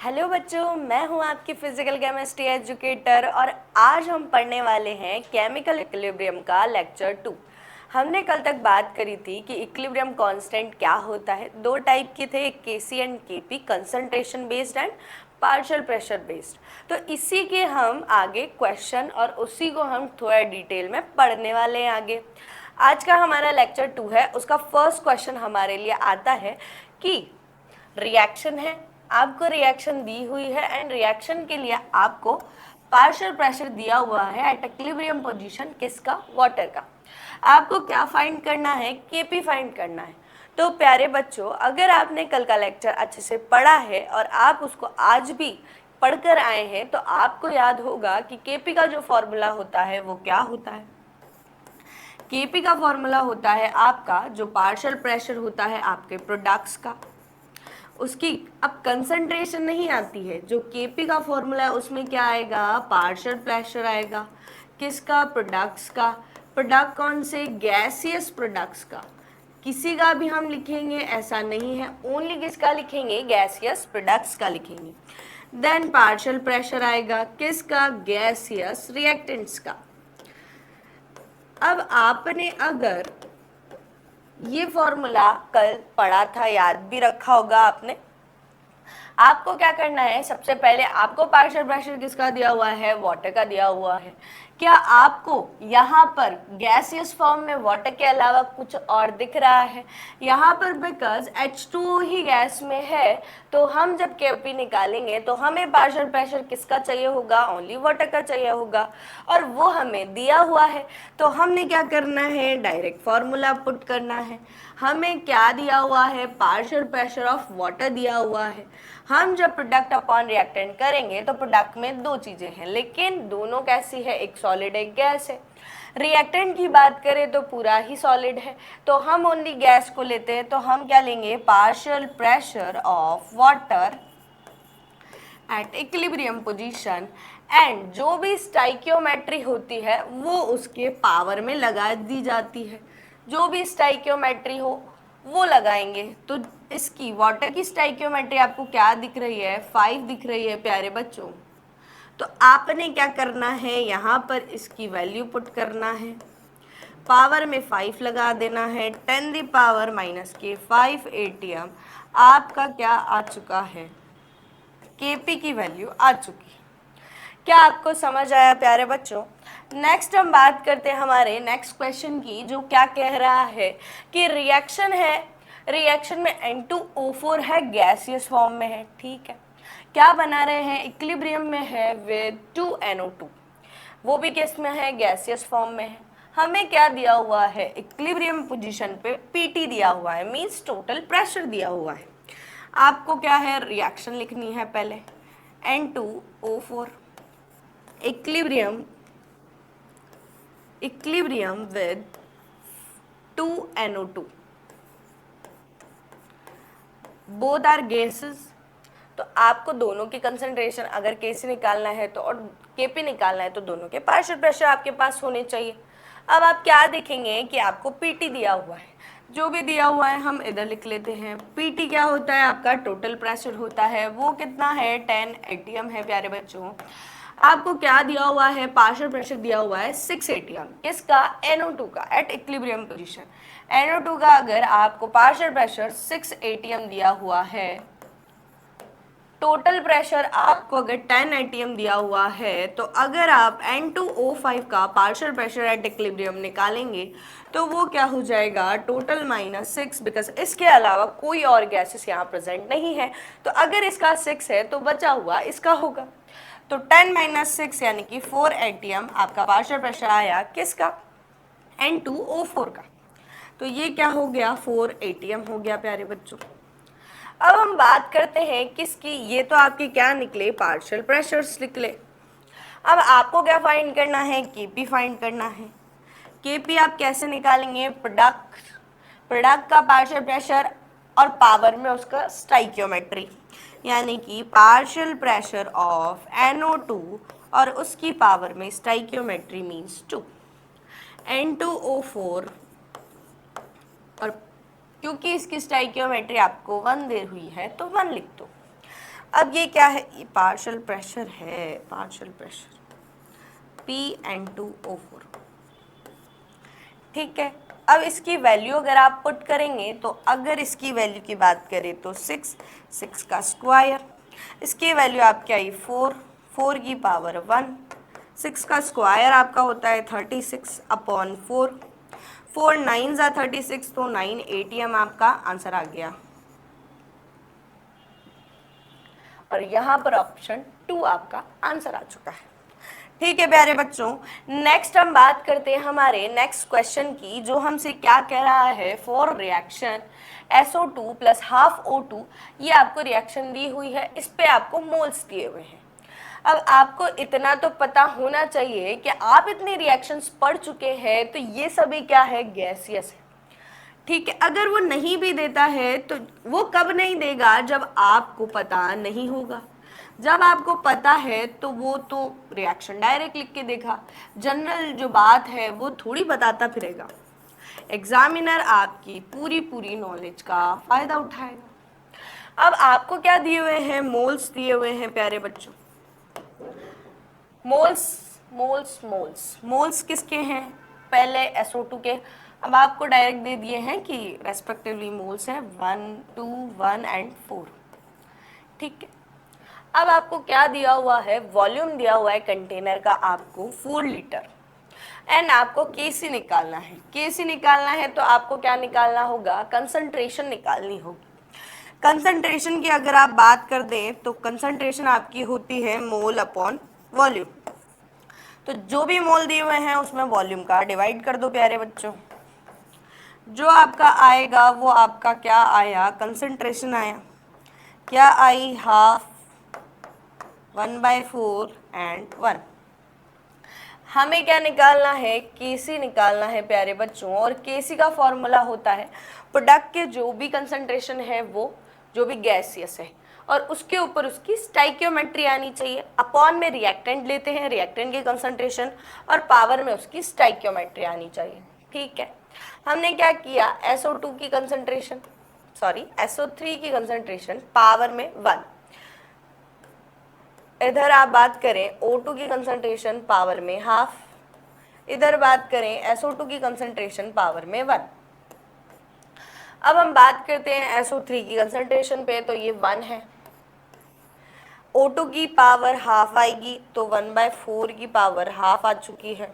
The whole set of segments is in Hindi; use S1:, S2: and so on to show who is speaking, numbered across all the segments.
S1: हेलो बच्चों, मैं हूं आपकी फिजिकल केमिस्ट्री एजुकेटर और आज हम पढ़ने वाले हैं केमिकल इक्विलिब्रियम का लेक्चर 2। हमने कल तक बात करी थी कि इक्विलिब्रियम कांस्टेंट क्या होता है। दो टाइप के थे, एक KC and KP, concentration based and partial pressure based. तो इसी के हम आगे क्वेश्चन और उसी को हम थोड़ा डिटेल में पढ़ने वाले हैं आगे। आज का हमारा लेक्चर 2 है, उसका फर्स्ट क्वेश्चन हमारे लिए आता है कि रिएक्शन है, आपको रिएक्शन दी हुई है एंड रिएक्शन के लिए आपको पार्शियल प्रेशर दिया हुआ है एट इक्विलिब्रियम पोजीशन, किसका? वाटर का। आपको क्या फाइंड करना है? केपी फाइंड करना है। तो प्यारे बच्चों, अगर आपने कल का लेक्चर अच्छे से पढ़ा है और आप उसको आज भी पढ़कर आए हैं तो आपको याद होगा कि केपी का जो फॉर्मूला होता है वो क्या होता है। केपी का फॉर्मूला होता है आपका जो पार्शियल प्रेशर होता है आपके प्रोडक्ट्स का, उसकी अब कंसंट्रेशन नहीं आती है। जो केपी का फॉर्मूला है उसमें क्या आएगा? पार्शियल प्रेशर आएगा। किसका? प्रोडक्ट्स का। प्रोडक्ट कौन से? गैसियस प्रोडक्ट्स का। किसी का भी हम लिखेंगे ऐसा नहीं है, ओनली किसका लिखेंगे? गैसियस प्रोडक्ट्स का लिखेंगे। देन पार्शियल प्रेशर आएगा किसका? गैसियस रिएक्टेंट्स का। अब आपने अगर ये फॉर्मूला कल पढ़ा था, याद भी रखा होगा आपने, आपको क्या करना है? सबसे पहले आपको पार्शियल प्रेशर किसका दिया हुआ है? वाटर का दिया हुआ है। क्या आपको यहाँ पर गैसियस फॉर्म में वाटर के अलावा कुछ और दिख रहा है? यहाँ पर बिकॉज H2O ही गैस में है, तो हम जब केपी निकालेंगे तो हमें पार्शियल प्रेशर किसका चाहिए होगा? ओनली वाटर का चाहिए होगा, और वो हमें दिया हुआ है। तो हमने क्या करना है? डायरेक्ट फॉर्मूला पुट करना है। हमें क्या दिया हुआ है? पार्शियल प्रेशर ऑफ वाटर दिया हुआ है। हम जब प्रोडक्ट अपॉन रिएक्टेंट करेंगे तो प्रोडक्ट में दो चीजें हैं, लेकिन दोनों कैसी है? एक सॉलिड एक गैस है। रिएक्टेंट की बात करें तो पूरा ही सॉलिड है, तो हम ओनली गैस को लेते हैं, तो हम क्या लेंगे? Partial pressure of water at equilibrium position, and जो भी स्टाइकियोमेट्री होती है वो उसके पावर में लगा दी जाती है। जो भी स्टाइकियोमेट्री हो वो लगाएंगे। तो इसकी वाटर की स्टाइकियोमेट्री आपको क्या दिख रही है? 5 दिख रही है प्यारे बच्चों। तो आपने क्या करना है? यहाँ पर इसकी वैल्यू पुट करना है, पावर में 5 लगा देना है, 10⁻⁻⁵ ATM आपका क्या आ चुका है? केपी की वैल्यू आ चुकी है। क्या आपको समझ आया प्यारे बच्चों? नेक्स्ट हम बात करते हैं हमारे नेक्स्ट क्वेश्चन की, जो क्या कह रहा है कि रिएक्शन है, रिएक्शन में N2O4 है, गैसियस फॉर्म में है, ठीक है। क्या बना रहे हैं? इक्विलिब्रियम में है विद 2NO2, वो भी किस में है? गैसियस फॉर्म में है। हमें क्या दिया हुआ है? इक्विलिब्रियम पोजीशन पे PT दिया हुआ है, मींस टोटल प्रेशर दिया हुआ है। आपको क्या है? रिएक्शन लिखनी है पहले। N2O4 equilibrium with 2NO2, both are gases. तो आपको दोनों की कंसंट्रेशन, अगर केसी निकालना है तो और केपी निकालना है तो दोनों के पार्शियल प्रेशर आपके पास होने चाहिए। अब आप क्या देखेंगे कि आपको पीटी दिया हुआ है, जो भी दिया हुआ है हम इधर लिख लेते हैं। पीटी क्या होता है? आपका टोटल प्रेशर होता है, वो कितना है? 10 ATM है प्यारे बच्चों। आपको क्या दिया हुआ है? पार्शियल प्रेशर दिया हुआ है 6 ATM, किसका? NO2 का, एट इक्विलिब्रियम पोजीशन। NO2 का अगर आपको पार्शियल प्रेशर 6 ATM दिया हुआ है, टोटल प्रेशर आपको अगर 10 ATM दिया हुआ है, तो अगर आप N2O5 का पार्शियल प्रेशर एट इक्विलिब्रियम निकालेंगे तो वो क्या हो जाएगा? टोटल -6, बिकॉज इसके अलावा कोई और गैसेस यहाँ प्रेजेंट नहीं है। तो अगर इसका 6 है तो बचा हुआ इसका होगा। तो 10 - 6 यानी कि 4 ATM आपका पार्शियल प्रेशर आया, किसका? N2O4 का। तो ये क्या हो गया? 4 ATM हो गया प्यारे बच्चों। अब हम बात करते हैं किसकी? ये तो आपके क्या निकले? पार्शियल प्रेशर्स निकले। अब आपको क्या फाइंड करना है? केपी फाइंड करना है। केपी आप कैसे निकालेंगे? प्रोडक्ट का पार्शियल प्रेशर और पावर में उसका स्टाइकियोमेट्री, यानी कि पार्शियल प्रेशर ऑफ NO2 और उसकी पावर में स्टाइकियोमेट्री मीन्स 2। N2O4, और क्योंकि इसकी स्टाइकियोमेट्री आपको 1 दे हुई है तो 1 लिख दो। अब ये क्या है, ये पार्शियल प्रेशर है, पार्शियल प्रेशर P(N2O4), ठीक है। अब इसकी वैल्यू अगर आप पुट करेंगे तो अगर इसकी वैल्यू की बात करें तो 6 का स्क्वायर, इसकी वैल्यू आपकी आई 4 की पावर 1, 6 का स्क्वायर आपका होता है 36/4, 4 9 जा 36, तो 9 ATM आपका आंसर आ गया। और यहाँ पर ऑप्शन 2 आपका आंसर आ चुका है। ठीक है प्यारे बच्चों, नेक्स्ट हम बात करते हैं हमारे नेक्स्ट क्वेश्चन की, जो हमसे क्या कह रहा है, for reaction SO2 plus half O2, ये आपको रिएक्शन दी हुई है, इस पे आपको मोल्स दिए हुए हैं। अब आपको इतना तो पता होना चाहिए कि आप इतनी रिएक्शंस पढ़ चुके हैं, तो ये सभी क्या है, गैसियस है, ठीक है। अगर वो नहीं भी देता है तो वो कब नहीं देगा, जब आपको पता नहीं होगा। जब आपको पता है तो वो तो रिएक्शन डायरेक्ट लिख के देखा, जनरल जो बात है वो थोड़ी बताता फिरेगा। एग्जामिनर आपकी पूरी पूरी नॉलेज का फायदा उठाएगा। अब आपको क्या दिए हुए हैं, मोल्स दिए हुए हैं प्यारे बच्चों, मोल्स मोल्स मोल्स मोल्स किसके हैं, पहले SO2 के। अब आपको डायरेक्ट दे दिए हैं कि रेस्पेक्टिवली मोल्स हैं 1 2 1 एंड 4, ठीक है। अब आपको क्या दिया हुआ है, वॉल्यूम दिया हुआ है कंटेनर का आपको 4 लीटर, एंड आपको केसी निकालना है। केसी निकालना है तो आपको क्या निकालना होगा, कंसंट्रेशन निकालनी होगी। कंसंट्रेशन की अगर आप बात कर दें तो कंसंट्रेशन आपकी होती है मोल अपॉन वॉल्यूम। तो जो भी मोल दिए हुए हैं उसमें वॉल्यूम का डिवाइड कर दो प्यारे बच्चों, जो आपका आएगा वो आपका क्या आया, कंसंट्रेशन आया, क्या आई, हाफ 1/4 एंड 1। हमें क्या निकालना है, केसी निकालना है प्यारे बच्चों, और केसी का फॉर्मूला होता है प्रोडक्ट के जो भी कंसंट्रेशन है वो जो भी गैसियस है, और उसके ऊपर उसकी स्टाइकियोमेट्री आनी चाहिए। अपॉन में रिएक्टेंट लेते हैं, रिएक्टेंट की कंसंट्रेशन, और पावर में उसकी स्टाइकियोमेट्री आनी चाहिए, ठीक है। हमने क्या किया, SO2 की कंसंट्रेशन, सॉरी SO3 की कंसंट्रेशन पावर में 1, इधर आप बात करें O2 की कंसंट्रेशन पावर में हाफ, इधर बात करें SO2 की कंसंट्रेशन पावर में 1। अब हम बात करते हैं SO3 की कंसंट्रेशन पे, तो ये 1 है, O2 की पावर हाफ आएगी तो 1/4 की पावर हाफ आ चुकी है।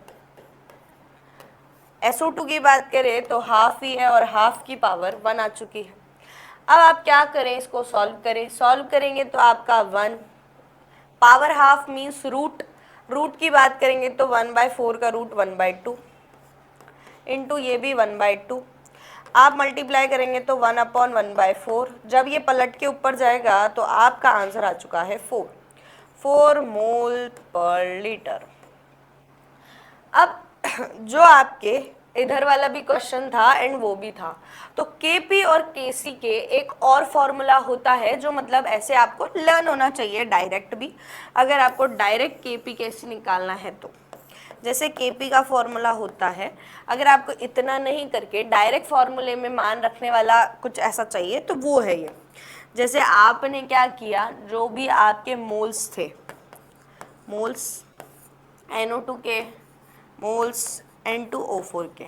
S1: SO2 की बात करें तो हाफ ही है और हाफ की पावर 1 आ चुकी है। अब आप क्या करें, इसको सॉल्व करें, सॉल्व करेंगे तो आपका 1 power half means root, root की बात करेंगे तो 1/4 का रूट 1/2 इंटू ये भी 1/2, आप मल्टीप्लाई करेंगे तो 1/1/4। जब ये पलट के ऊपर जाएगा तो आपका आंसर आ चुका है 4 मोल पर लीटर। अब जो आपके इधर वाला भी क्वेश्चन था एंड वो भी था, तो Kp और Kc के एक और फॉर्मूला होता है, जो मतलब ऐसे आपको लर्न होना चाहिए डायरेक्ट भी, अगर आपको डायरेक्ट Kp Kc निकालना है तो। जैसे Kp का फॉर्मूला होता है, अगर आपको इतना नहीं करके डायरेक्ट फॉर्मूले में मान रखने वाला कुछ ऐसा चाहिए तो वो है ये। जैसे आपने क्या किया, जो भी आपके मोल्स थे, मोल्स NO2 के, मोल्स N2O4 के,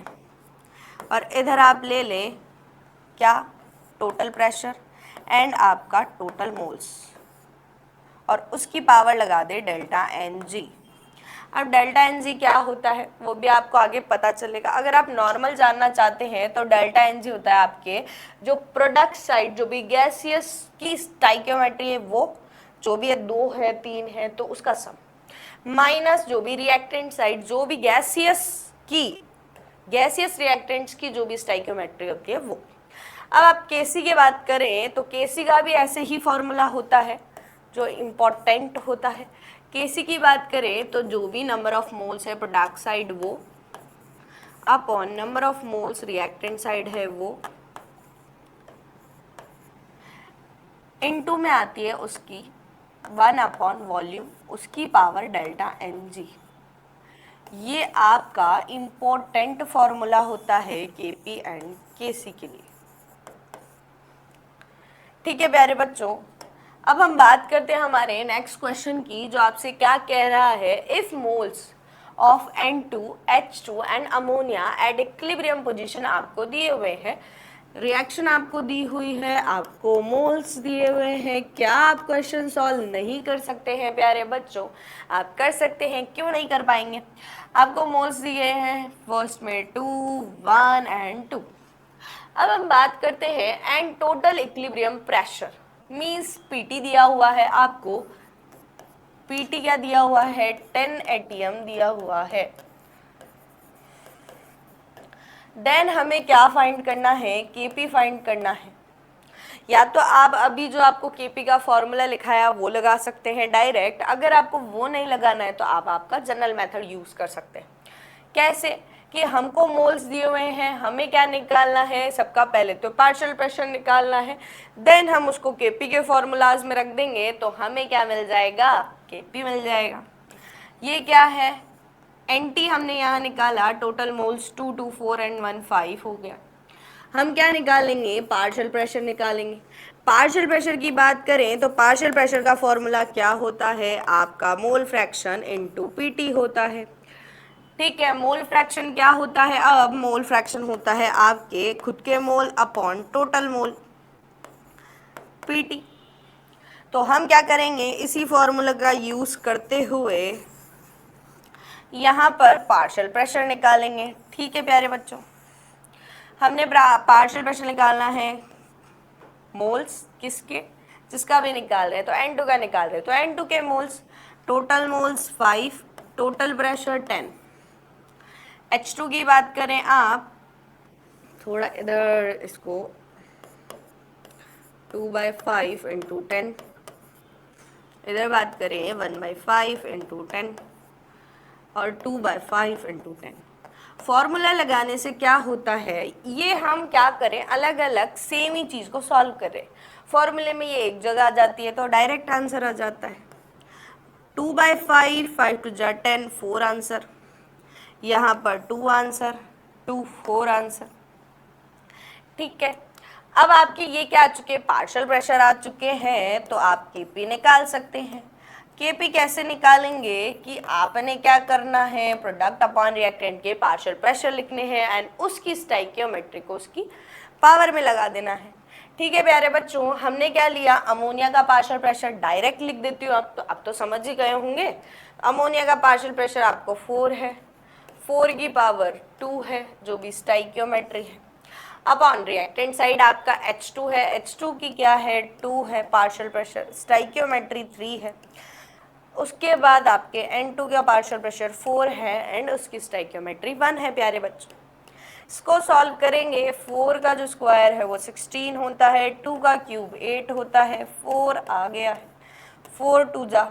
S1: और इधर आप ले लें क्या, टोटल प्रेशर एंड आपका टोटल मोल्स, और उसकी पावर लगा दे डेल्टा Ng। अब डेल्टा Ng क्या होता है वो भी आपको आगे पता चलेगा। अगर आप नॉर्मल जानना चाहते हैं तो डेल्टा Ng होता है आपके जो प्रोडक्ट साइड, जो भी गैसियस की स्टाइकियोमेट्री है वो, जो भी है 2 है 3 है तो उसका सम, माइनस जो भी रिएक्टेंट साइड, जो भी गैसियस रिएक्टेंट्स की जो भी स्टाइकियोमेट्री होती है वो। अब आप Kc की बात करें तो Kc का भी ऐसे ही फॉर्मूला होता है जो इम्पोर्टेंट होता है। Kc की बात करें तो जो भी नंबर ऑफ मोल्स है प्रोडक्ट साइड वो, upon number of moles reactant side है वो, इनटू में आती है उसकी 1 अपॉन वॉल्यूम, उसकी पावर डेल्टा Ng। ये आपका इम्पोर्टेंट फॉर्मूला होता है Kp एंड Kc के लिए, ठीक है प्यारे बच्चों। अब हम बात करते हैं हमारे नेक्स्ट क्वेश्चन की, जो आपसे क्या कह रहा है, if moles of N2H2 and ammonia at equilibrium position आपको दिए हुए हैं, रिएक्शन आपको दी हुई है, आपको मोल्स दिए हुए हैं, क्या आप क्वेश्चन सॉल्व नहीं कर सकते हैं प्यारे बच्चों? आप कर सकते हैं, क्यों नहीं कर पाएंगे? आपको मोल्स दिए हैं फर्स्ट में 2, 1 एंड 2। अब हम बात करते हैं and total equilibrium pressure means PT दिया हुआ है आपको। पीटी क्या दिया हुआ है? 10 एटीएम दिया हुआ है। देन हमें क्या फाइंड करना है? केपी फाइंड करना है। या तो आप अभी जो आपको केपी का फॉर्मूला लिखाया वो लगा सकते हैं डायरेक्ट, अगर आपको वो नहीं लगाना है तो आप आपका जनरल मेथड यूज कर सकते हैं। कैसे? कि हमको मोल्स दिए हुए हैं, हमें क्या निकालना है? सबका पहले तो पार्शियल प्रेशर निकालना है, देन हम उसको केपी के फॉर्मूलाज में रख देंगे तो हमें क्या मिल जाएगा? केपी मिल जाएगा। ये क्या है? एनटी हमने यहाँ निकाला, टोटल मोल्स 2, 2, 4 एंड 1, 5 हो गया। हम क्या निकालेंगे? पार्शियल प्रेशर निकालेंगे। पार्शियल प्रेशर की बात करें तो पार्शियल प्रेशर का फॉर्मूला क्या होता है? आपका मोल फ्रैक्शन इनटू पीटी होता है। ठीक है, मोल फ्रैक्शन क्या होता है? अब मोल फ्रैक्शन होता है आपके खुद के mole upon total mole PT. तो हम क्या करेंगे? इसी फॉर्मूला का यूज करते हुए यहाँ पर पार्शियल प्रेशर निकालेंगे। ठीक है प्यारे बच्चों, हमने पार्शियल प्रेशर निकालना है मोल्स किसके? जिसका भी निकाल रहे हैं तो N2 का निकाल रहे हैं तो N2 के moles, total moles 5, total pressure 10। H2 की बात करें आप, थोड़ा इधर इसको 2/5 इंटू 10, इधर बात करें 1/5 इंटू 10 और 2/5 इंटू 10। फॉर्मूला लगाने से क्या होता है? ये हम क्या करें, अलग अलग सेम ही चीज़ को सॉल्व करें। फॉर्मूले में ये एक जगह आ जाती है तो डायरेक्ट आंसर आ जाता है। 2/5, 5 टू जा 10, 4 आंसर। यहाँ पर 2 आंसर, 2, 4 आंसर। ठीक है, अब आपके ये क्या आ चुके हैं? पार्शियल प्रेशर आ चुके हैं, तो आप केपी निकाल सकते हैं। केपी कैसे निकालेंगे? कि आपने क्या करना है? प्रोडक्ट अपॉन रिएक्टेंट के पार्शियल प्रेशर लिखने हैं एंड उसकी स्टोइकियोमेट्री को उसकी पावर में लगा देना है। ठीक है प्यारे बच्चों, हमने क्या लिया? अमोनिया का पार्शियल प्रेशर डायरेक्ट लिख देती हूँ। अब तो समझ ही गए होंगे। अमोनिया का पार्शियल प्रेशर आपको 4 है, 4 की पावर 2 है, जो भी स्टोइकियोमेट्री है। अपॉन रिएक्टेंट साइड आपका H2 है, H2 की क्या है? 2 है पार्शियल प्रेशर, स्टोइकियोमेट्री 3 है। उसके बाद आपके N2 का पार्शियल प्रेशर 4 है एंड उसकी स्टोइकियोमेट्री 1 है प्यारे बच्चों। इसको सॉल्व करेंगे, 4 का जो स्क्वायर है वो 16 होता है, 2 का क्यूब 8 होता है, 4 आ गया है, 4 2 जा,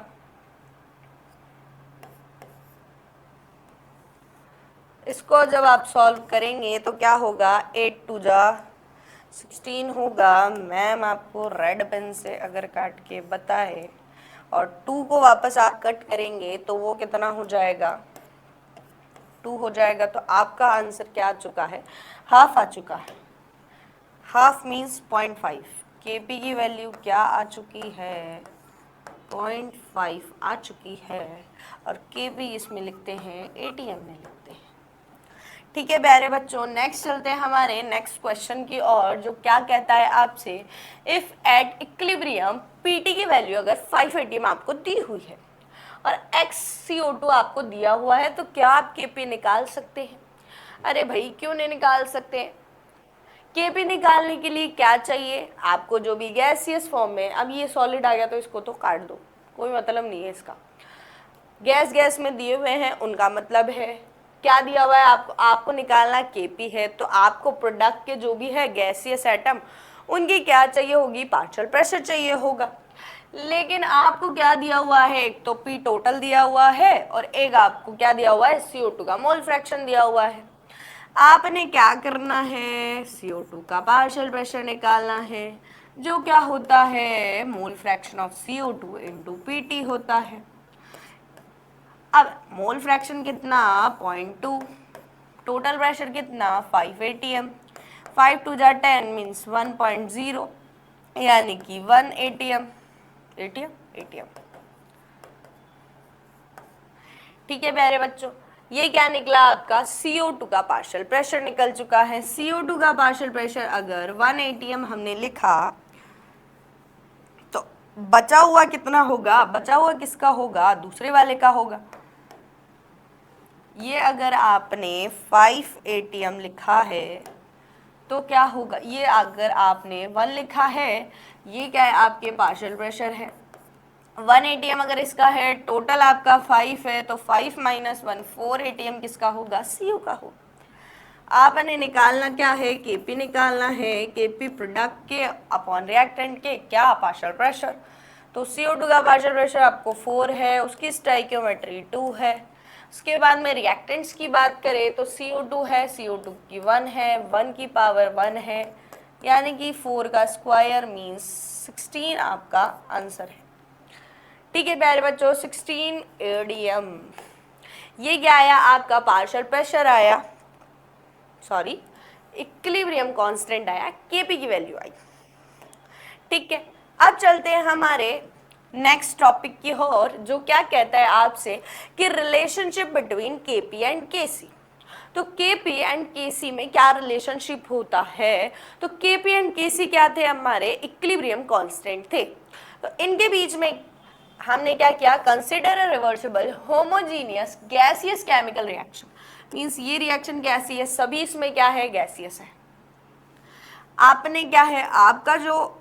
S1: इसको जब आप सॉल्व करेंगे तो क्या होगा? 8 2 जा 16 होगा। मैम आपको रेड पेन से अगर काट के बताए और 2 को वापस आप कट करेंगे तो वो कितना हो जाएगा? 2 हो जाएगा। तो आपका आंसर क्या आ चुका है? हाफ आ चुका है। Half means 0.5। केपी की वैल्यू क्या आ चुकी है? 0.5 आ चुकी है और केपी इसमें लिखते हैं, एटीएम में लिखते हैं। ठीक है प्यारे बच्चों, नेक्स्ट चलते हैं हमारे नेक्स्ट क्वेश्चन की ओर, जो क्या कहता है आपसे, इफ एट इक्विलिब्रियम पीटी की वैल्यू अगर 5 एटीएम आपको दी हुई है और XCO2 आपको दिया हुआ है तो क्या आप केपी निकाल सकते हैं? अरे भाई क्यों नहीं निकाल सकते? केपी निकालने के लिए क्या चाहिए आपको? जो भी गैसियस फॉर्म में, अब ये सॉलिड आ गया तो इसको तो काट दो, कोई मतलब नहीं है इसका। गैस गैस में दिए हुए हैं उनका मतलब है क्या दिया हुआ है आपको निकालना केपी है, तो आपको प्रोडक्ट के जो भी है गैसियस एटम उनकी क्या चाहिए होगी? पार्शियल प्रेशर चाहिए होगा। लेकिन आपको क्या दिया हुआ है? एक तो पी टोटल दिया हुआ है और एक आपको क्या दिया हुआ है? CO2 का मोल फ्रैक्शन दिया हुआ है। आपने क्या करना है? CO2 का पार्शियल प्रेशर निकालना है, जो क्या होता है? Mole fraction of CO2 into PT होता है। अब मोल फ्रैक्शन कितना? 0.2, टोटल प्रेशर कितना? 5 ATM, 5 2 जा 10 मीन्स 1.0 यानी कि 1 ATM। ATM ATM. ठीक है प्यारे बच्चों, ये क्या निकला आपका CO2 का पार्शियल प्रेशर निकल चुका है। CO2 का पार्शियल प्रेशर अगर 1 atm हमने लिखा तो बचा हुआ कितना होगा, बचा हुआ किसका होगा, दूसरे वाले का होगा। ये अगर आपने 5 atm लिखा है तो क्या होगा, ये अगर आपने 1 लिखा है, ये क्या है आपके पार्शियल प्रेशर है। 1 atm अगर इसका है, टोटल आपका 5 है, तो 5 माइनस 1 4 atm किसका होगा, CO का होगा। आपने निकालना क्या है, Kp निकालना है, Kp प्रोडक्ट के अपॉन रिएक्टेंट के क्या, पार्शियल प्रेशर। तो CO2 का पार्शियल प्रेशर आपको 4 है, उसकी स्टाइकियोमेट्री 2 है। उसके बाद में रिएक्टेंट्स की बात करें तो CO2 है, CO2 की 1 है, 1 की पावर 1 है, यानी कि 4 का स्क्वायर मीन्स 16 आपका आंसर है। ठीक है प्यारे बच्चों, 16 ADM। ये क्या आया आपका, पार्शियल प्रेशर आया, सॉरी इक्विलिब्रियम कांस्टेंट आया, Kp की वैल्यू आई। ठीक है, अब चलते हैं हमारे नेक्स्ट टॉपिक की ओर, जो क्या कहता है आपसे कि relationship between Kp and Kc। तो Kp एंड Kc में क्या रिलेशनशिप होता है, तो Kp एंड Kc क्या थे, हमारे इक्विलिब्रियम कांस्टेंट थे। तो इनके बीच में हमने क्या किया, consider a reversible homogeneous gaseous chemical reaction. Means ये रिएक्शन गैसियस, सभी इसमें क्या है, गैसियस है। आपने क्या है, आपका जो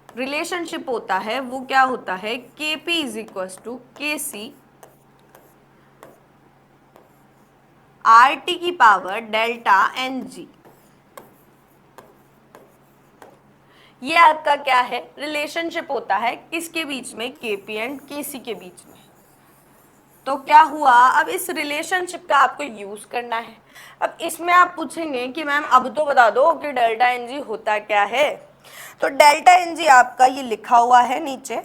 S1: रिलेशनशिप होता है वो क्या होता है, Kp is equal to Kc RT की पावर डेल्टा Ng। ये आपका क्या है, रिलेशनशिप होता है किसके बीच में, Kp एंड Kc के बीच में। तो क्या हुआ, अब इस रिलेशनशिप का आपको यूज करना है। अब इसमें आप पूछेंगे कि मैम अब तो बता दो कि डेल्टा Ng होता क्या है। तो डेल्टा Ng आपका ये लिखा हुआ है नीचे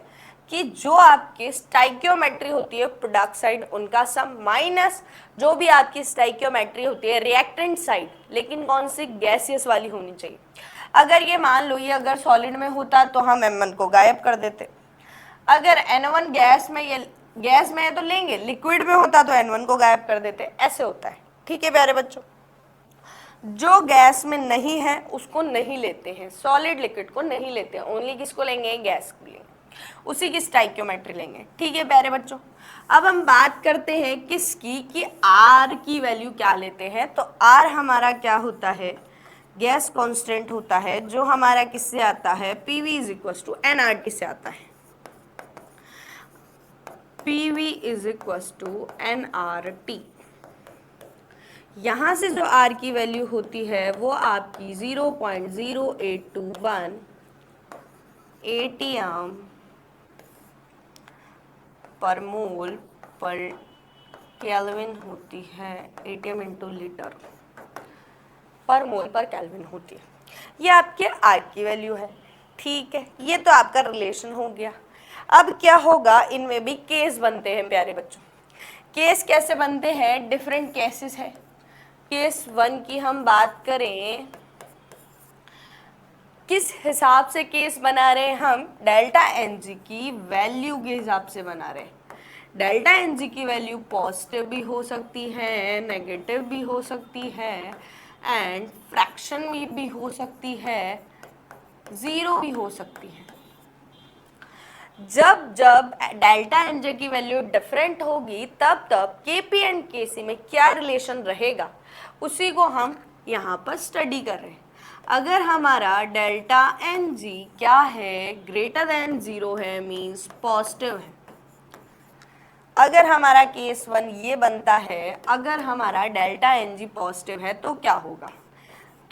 S1: कि जो आपके स्टाइकियोमेट्री होती है प्रोडक्ट साइड उनका सम माइनस जो भी आपकी स्टाइकियोमेट्री होती है रिएक्टेंट साइड, लेकिन कौन सी, गैसियस वाली होनी चाहिए। अगर ये मान लो ये अगर सॉलिड में होता तो हम M1 को गायब कर देते, अगर N1 गैस में, ये गैस में है तो लेंगे, लिक्विड में होता तो N1 को गायब कर देते, ऐसे होता है। ठीक है प्यारे बच्चों, जो गैस में नहीं है उसको नहीं लेते हैं, सॉलिड लिक्विड को नहीं लेते हैं, ओनली किसको लेंगे, गैस को लेंगे, उसी की स्टाइकियोमेट्री लेंगे। ठीक है प्यारे बच्चों, अब हम बात करते हैं किसकी, कि R की वैल्यू क्या लेते हैं। तो R हमारा क्या होता है, गैस कांस्टेंट होता है, जो हमारा किससे आता है, PV is equal to nRT से आता है। PV is equal to nRT। यहाँ से जो R की वैल्यू होती है वो आपकी 0.0821 ATM पर मोल पर केल्विन होती है, ATM इंटू लीटर पर मोल पर केल्विन होती है। ये आपके R की वैल्यू है। ठीक है, ये तो आपका रिलेशन हो गया। अब क्या होगा, इनमें भी केस बनते हैं प्यारे बच्चों। केस कैसे बनते हैं, डिफरेंट केसेस है। केस 1 की हम बात करें, किस हिसाब से केस बना रहे हैं हम, डेल्टा Ng की वैल्यू के हिसाब से बना रहे हैं। डेल्टा Ng की वैल्यू पॉजिटिव भी हो सकती है, नेगेटिव भी हो सकती है, एंड फ्रैक्शन में भी हो सकती है, जीरो भी हो सकती है। जब जब डेल्टा Ng की वैल्यू डिफरेंट होगी तब तब Kp एंड Kc में क्या रिलेशन रहेगा, उसी को हम यहाँ पर स्टडी कर रहे हैं। अगर हमारा डेल्टा Ng क्या है, ग्रेटर देन 0 है, मीन्स पॉजिटिव है। अगर हमारा केस 1 ये बनता है, अगर हमारा डेल्टा Ng पॉजिटिव है तो क्या होगा,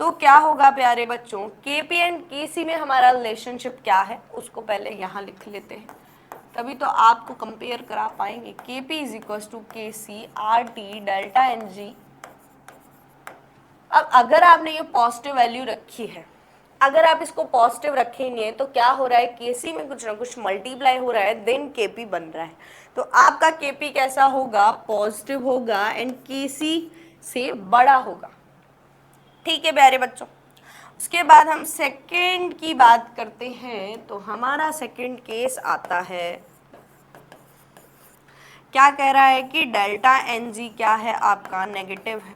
S1: तो क्या होगा प्यारे बच्चों, Kp एंड Kc में हमारा रिलेशनशिप क्या है उसको पहले यहाँ लिख लेते हैं, तभी तो आपको कंपेयर करा पाएंगे। Kp is equal to Kc RT delta Ng। अब अगर आपने ये पॉजिटिव वैल्यू रखी है, अगर आप इसको पॉजिटिव रखेंगे तो क्या हो रहा है, Kc में कुछ ना कुछ मल्टीप्लाई हो रहा है, देन Kp बन रहा है। तो आपका Kp कैसा होगा, पॉजिटिव होगा एंड Kc से बड़ा होगा। ठीक है प्यारे बच्चों, उसके बाद हम सेकंड की बात करते हैं, तो हमारा सेकंड केस आता है, क्या कह रहा है कि डेल्टा एन जी क्या है आपका, नेगेटिव है।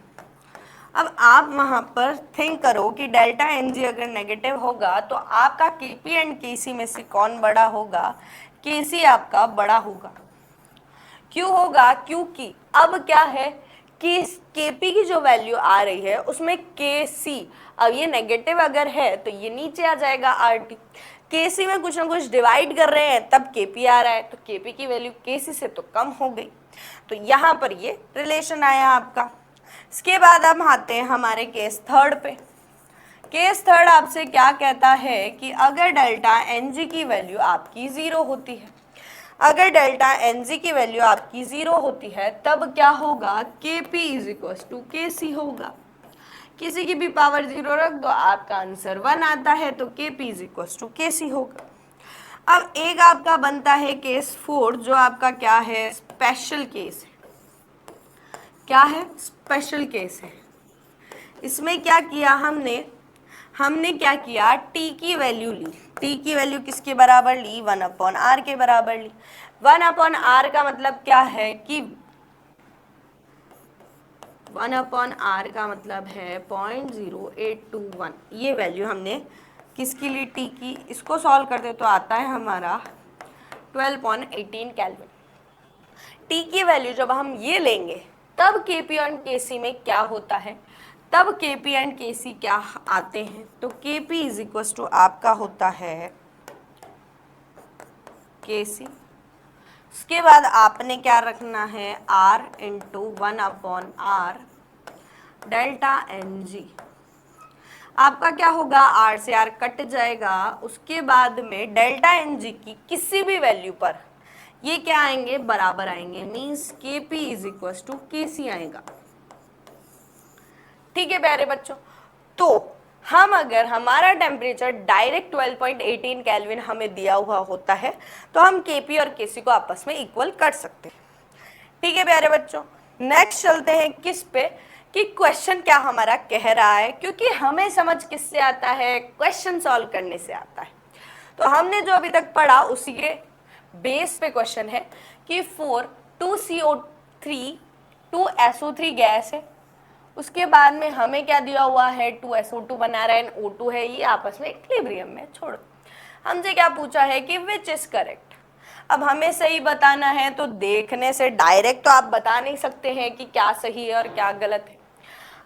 S1: अब आप वहां पर थिंक करो कि डेल्टा एन जी अगर नेगेटिव होगा तो आपका के पी एंड के सी में से कौन बड़ा होगा, के सी आपका बड़ा होगा। क्यों होगा, क्योंकि अब क्या है कि केपी की जो वैल्यू आ रही है उसमें के सी, अब ये नेगेटिव अगर है तो ये नीचे आ जाएगा आर टी, के सी में कुछ ना कुछ डिवाइड कर रहे हैं तब केपी आ रहा है, तो केपी की वैल्यू के सी से तो कम हो गई, तो यहाँ पर ये रिलेशन आया आपका। इसके बाद हम आते हैं हमारे केस थर्ड पे। केस थर्ड आपसे क्या कहता है कि अगर डेल्टा एन जी की वैल्यू आपकी 0 होती है, अगर डेल्टा एन जी की वैल्यू आपकी 0 होती है तब क्या होगा, के पी इज इक्वल टू के सी होगा। किसी की भी पावर 0 रख दो, आपका आंसर 1 आता है, तो के पी इज इक्वल टू के सी होगा। अब एक आपका बनता है केस 4, जो आपका क्या है, स्पेशल केस है। क्या है, स्पेशल केस है। इसमें क्या किया हमने क्या किया, t की वैल्यू ली, t की वैल्यू किसके बराबर ली, 1/r के बराबर ली। 1/r का मतलब क्या है कि 1/r का मतलब है 0.0821, ये वैल्यू हमने किसकी ली, t की। इसको सॉल्व करते तो आता है हमारा 12.18 केल्विन। t की वैल्यू जब हम ये लेंगे तब Kp और Kc में क्या होता है, तब Kp एंड Kc क्या आते हैं, तो Kp इज इक्वल टू आपका होता है Kc। उसके बाद आपने क्या रखना है, R into 1/r delta N G. आपका क्या होगा, R से R कट जाएगा, उसके बाद में डेल्टा एन जी की किसी भी वैल्यू पर ये क्या आएंगे, बराबर आएंगे, means Kp is equal to Kc आएगा। ठीक है प्यारे बच्चों, तो हम अगर हमारा टेम्परेचर डायरेक्ट 12.18 केल्विन हमें दिया हुआ होता है तो हम Kp और Kc को आपस में इक्वल कर सकते हैं। ठीक है प्यारे बच्चों, नेक्स्ट चलते हैं किस पे, कि क्वेश्चन क्या हमारा कह रहा है, क्योंकि हमें समझ किससे आता है, क्वेश्चन सॉल्व करने से आता है। तो हमने जो अभी तक पढ़ा उसी के बेस पे क्वेश्चन है कि 2CO3 2SO3 गैस है, उसके बाद में हमें क्या दिया हुआ है, 2SO2 बना रहा है, O2 है, ये आपस में इक्विलिब्रियम में, छोड़ो। हमसे क्या पूछा है कि विच इज करेक्ट। अब हमें सही बताना है तो देखने से डायरेक्ट तो आप बता नहीं सकते हैं कि क्या सही है और क्या गलत है।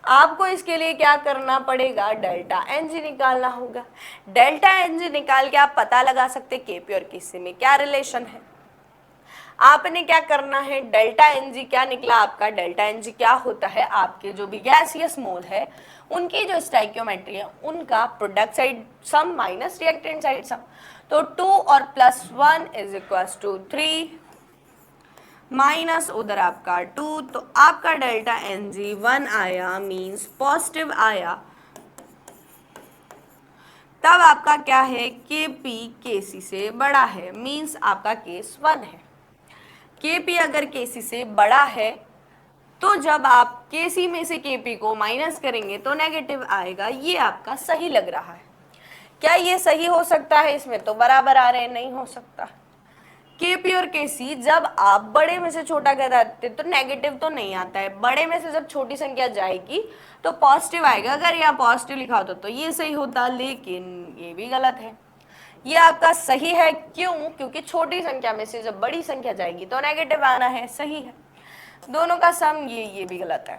S1: आपको इसके लिए क्या करना पड़ेगा, डेल्टा एन जी निकालना होगा। डेल्टा एन जी निकाल के आप पता लगा सकते केपी और केसी में क्या रिलेशन है। आपने क्या करना है, डेल्टा एन जी क्या निकला आपका, डेल्टा एन जी क्या होता है, आपके जो भी गैसियस मोल है उनकी जो स्टाइकियोमेट्री है उनका प्रोडक्ट साइड सम माइनस रिएक्टेंट साइड सम। तो 2 और +1 इज इक्वल टू 3 माइनस उधर आपका 2, तो आपका डेल्टा एन जी 1 आया, मीन्स पॉजिटिव आया। तब आपका क्या है, के पी के सी से बड़ा है, मीन्स आपका केस 1 है। Kp अगर Kc से बड़ा है तो जब आप Kc में से Kp को माइनस करेंगे तो नेगेटिव आएगा, ये आपका सही लग रहा है। क्या ये सही हो सकता है, इसमें तो बराबर आ रहे हैं, नहीं हो सकता। Kp और Kc जब आप बड़े में से छोटा कराते तो नेगेटिव तो नहीं आता है, बड़े में से जब छोटी संख्या जाएगी तो पॉजिटिव आएगा। अगर यहाँ पॉजिटिव लिखा होता तो ये सही होता, लेकिन ये भी गलत है। ये आपका सही है, क्यों, क्योंकि छोटी संख्या में से जब बड़ी संख्या जाएगी तो नेगेटिव आना है, सही है। दोनों का सम ये भी गलत है।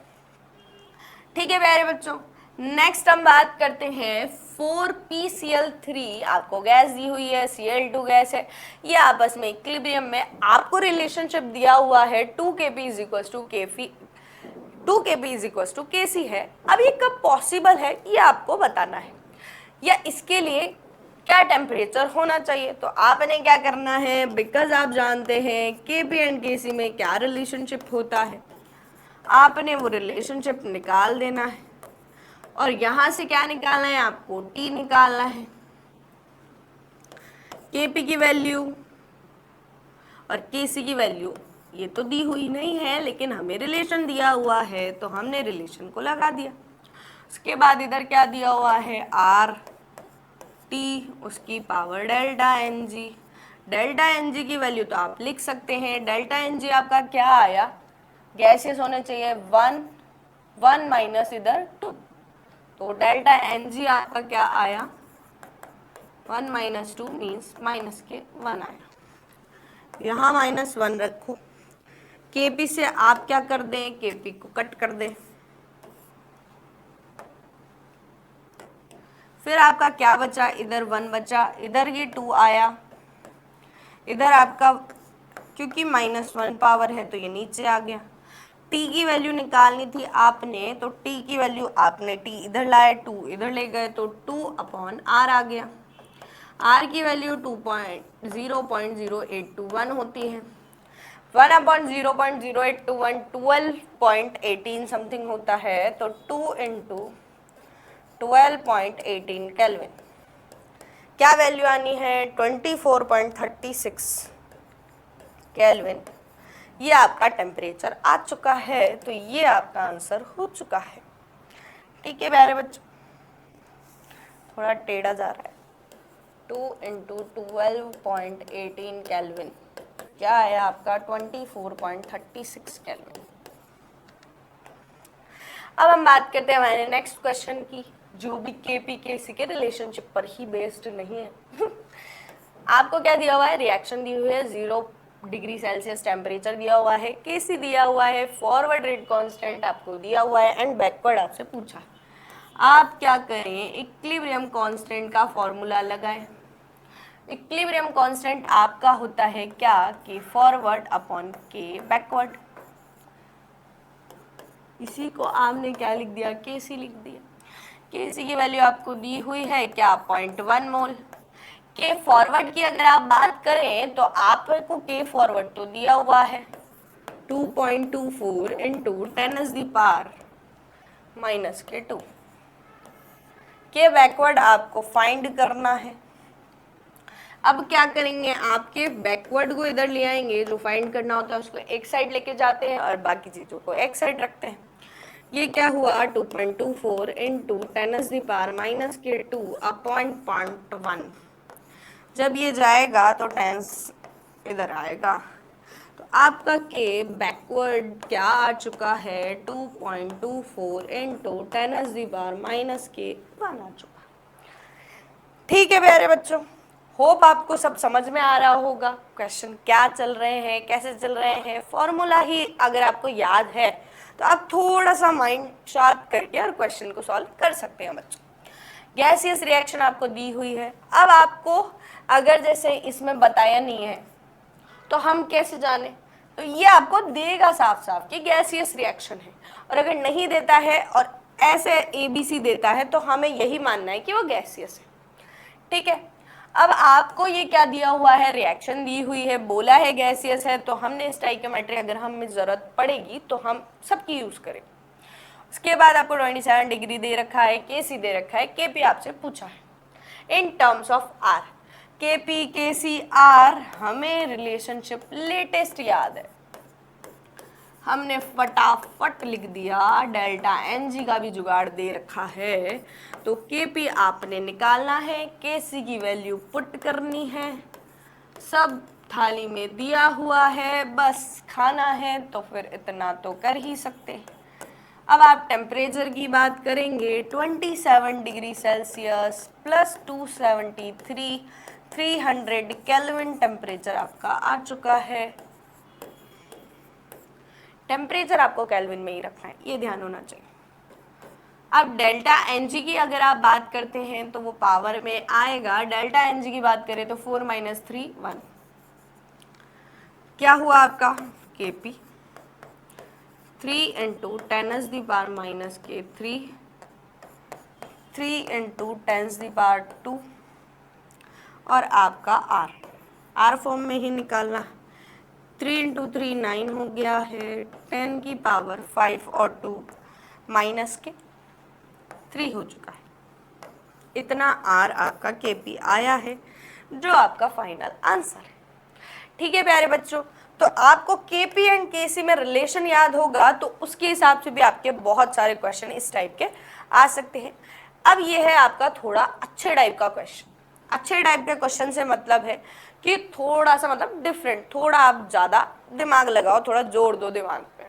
S1: ठीक है प्यारे बच्चों, नेक्स्ट हम बात करते हैं 4PCl3, आपको गैस दी हुई है, Cl2 गैस है, ये आपस में इक्विलिब्रियम में आपको रिलेशनशिप दिया हुआ है 2Kp is equal to Kp 2Kp is equal to Kc है। अब ये कब पॉसिबल है ये आपको बताना है, या इसके लिए क्या टेम्परेचर होना चाहिए। तो आपने क्या करना है, बिकॉज आप जानते हैं Kp एंड Kc में क्या रिलेशनशिप होता है, आपने वो रिलेशनशिप निकाल देना है। और यहां से क्या निकालना है, आपको T निकालना है, Kp की वैल्यू और Kc की वैल्यू ये तो दी हुई नहीं है, लेकिन हमें रिलेशन दिया हुआ है तो हमने रिलेशन को लगा दिया। उसके बाद इधर क्या दिया हुआ है, आर टी, उसकी power delta N G. Delta N G की वैल्यू तो आप लिख सकते हैं, डेल्टा एन जी आपका क्या आया, गैसेस होने चाहिए 1 माइनस इधर 2, तो डेल्टा एन जी आपका क्या आया, 1 माइनस 2 मीन्स माइनस के 1 आया। यहाँ -1 रखो, केपी से आप क्या कर दें, केपी को कट कर दें। फिर आपका क्या बचा, इधर 1 बचा, इधर ये 2 आया, इधर आपका क्योंकि -1 पावर है तो ये नीचे आ गया। t की वैल्यू निकालनी थी आपने, तो t की वैल्यू आपने t इधर लाया, 2 इधर ले गए, तो 2/r आ गया। r की वैल्यू 2.00821 होती है। 1/0.0821 12.18 समथिंग होता है, तो 2 इंटू 12.18 केल्विन। क्या वैल्यू आनी है, 24.36 केल्विन। ये आपका टेम्परेचर आ चुका है, तो ये आपका आंसर हो चुका है। ठीक है प्यारे बच्चों, थोड़ा टेढ़ा जा रहा है। 2 इंटू 12.18 केल्विन क्या है आपका, 24.36 केल्विन। अब हम बात करते हैं हमारे नेक्स्ट क्वेश्चन की, जो भी केपी केसी के रिलेशनशिप पर ही बेस्ड नहीं है। आपको क्या दिया हुआ है, रिएक्शन दी हुई है, 0 डिग्री सेल्सियस टेम्परेचर दिया हुआ है, केसी दिया हुआ है, फॉरवर्ड रेट कांस्टेंट आपको दिया हुआ है, एंड बैकवर्ड आपसे पूछा है। आप क्या करें, इक्विलिब्रियम कांस्टेंट का फॉर्मूला लगाएं। इक्विलिब्रियम कांस्टेंट आपका होता है क्या, कि फॉरवर्ड अपॉन के बैकवर्ड। इसी को आपने क्या लिख दिया, केसी लिख दिया। केसी की वैल्यू आपको दी हुई है क्या, 0.1 मोल। के फॉरवर्ड की अगर आप बात करें तो आपको के फॉरवर्ड तो दिया हुआ है 2.24 इंटू 10⁻⁻²। के बैकवर्ड आपको फाइंड करना है। अब क्या करेंगे, आपके बैकवर्ड को इधर ले आएंगे, जो फाइंड करना होता है उसको एक साइड लेके जाते हैं और बाकी चीजों को एक साइड रखते हैं। ये क्या हुआ, 2.24 इंटू 10⁻⁻²/0.1। जब ये जाएगा तो टेंस इधर आएगा, तो आपका के बैकवर्ड क्या आ चुका है, 2.24 इंटू 10⁻⁻⁻1 आ चुका। ठीक है प्यारे बच्चों, होप आपको सब समझ में आ रहा होगा क्वेश्चन क्या चल रहे हैं, कैसे चल रहे हैं। फॉर्मूला ही अगर आपको याद है तो आप थोड़ा सा माइंड शार्प करके और क्वेश्चन को सॉल्व कर सकते हैं बच्चों। गैसियस रिएक्शन आपको दी हुई है। अब आपको अगर जैसे इसमें बताया नहीं है तो हम कैसे जाने, तो ये आपको देगा साफ साफ कि गैसियस रिएक्शन है, और अगर नहीं देता है और ऐसे ABC देता है तो हमें यही मानना है कि वो गैसियस है। ठीक है, अब आपको ये क्या दिया हुआ है, रिएक्शन दी हुई है, बोला है गैसियस है, तो हमने स्टोइकियोमेट्री अगर हमें जरूरत पड़ेगी तो हम सबकी यूज करें। उसके बाद आपको 27 डिग्री दे रखा है, केसी दे रखा है, केपी आपसे पूछा है in terms of R. KP KC R हमें रिलेशनशिप लेटेस्ट याद है, हमने फटाफट लिख दिया। डेल्टा एन जी का भी जुगाड़ दे रखा है, तो केपी आपने निकालना है, केसी की वैल्यू पुट करनी है, सब थाली में दिया हुआ है, बस खाना है तो फिर इतना तो कर ही सकते हैं। अब आप टेम्परेचर की बात करेंगे, 27 degree Celsius plus 273 300 kelvin temperature आपका आ चुका है। टेम्परेचर आपको केल्विन में ही रखना है, ये ध्यान होना चाहिए। अब डेल्टा एन जी की अगर आप बात करते हैं तो वो पावर में आएगा। डेल्टा एन जी की बात करें तो 4 - 3 1। क्या हुआ आपका, केपी 3 इंटू 10⁻⁻³ 3 इंटू 10⁻², और आपका आर फॉर्म में ही निकालना। 3 इंटू 3 9 हो गया है, 10⁻5 और 2 -3 हो चुका है। इतना आर आपका केपी आया है, जो आपका फाइनल आंसर है। ठीक है प्यारे बच्चों, तो आपको केपी एंड केसी में रिलेशन याद होगा तो उसके हिसाब से भी आपके बहुत सारे क्वेश्चन इस टाइप के आ सकते हैं। अब ये है आपका थोड़ा अच्छे टाइप का क्वेश्चन। अच्छे टाइप के क्वेश्चन से मतलब है कि थोड़ा सा मतलब डिफरेंट, थोड़ा आप ज़्यादा दिमाग लगाओ, थोड़ा जोड़ दो दिमाग पे।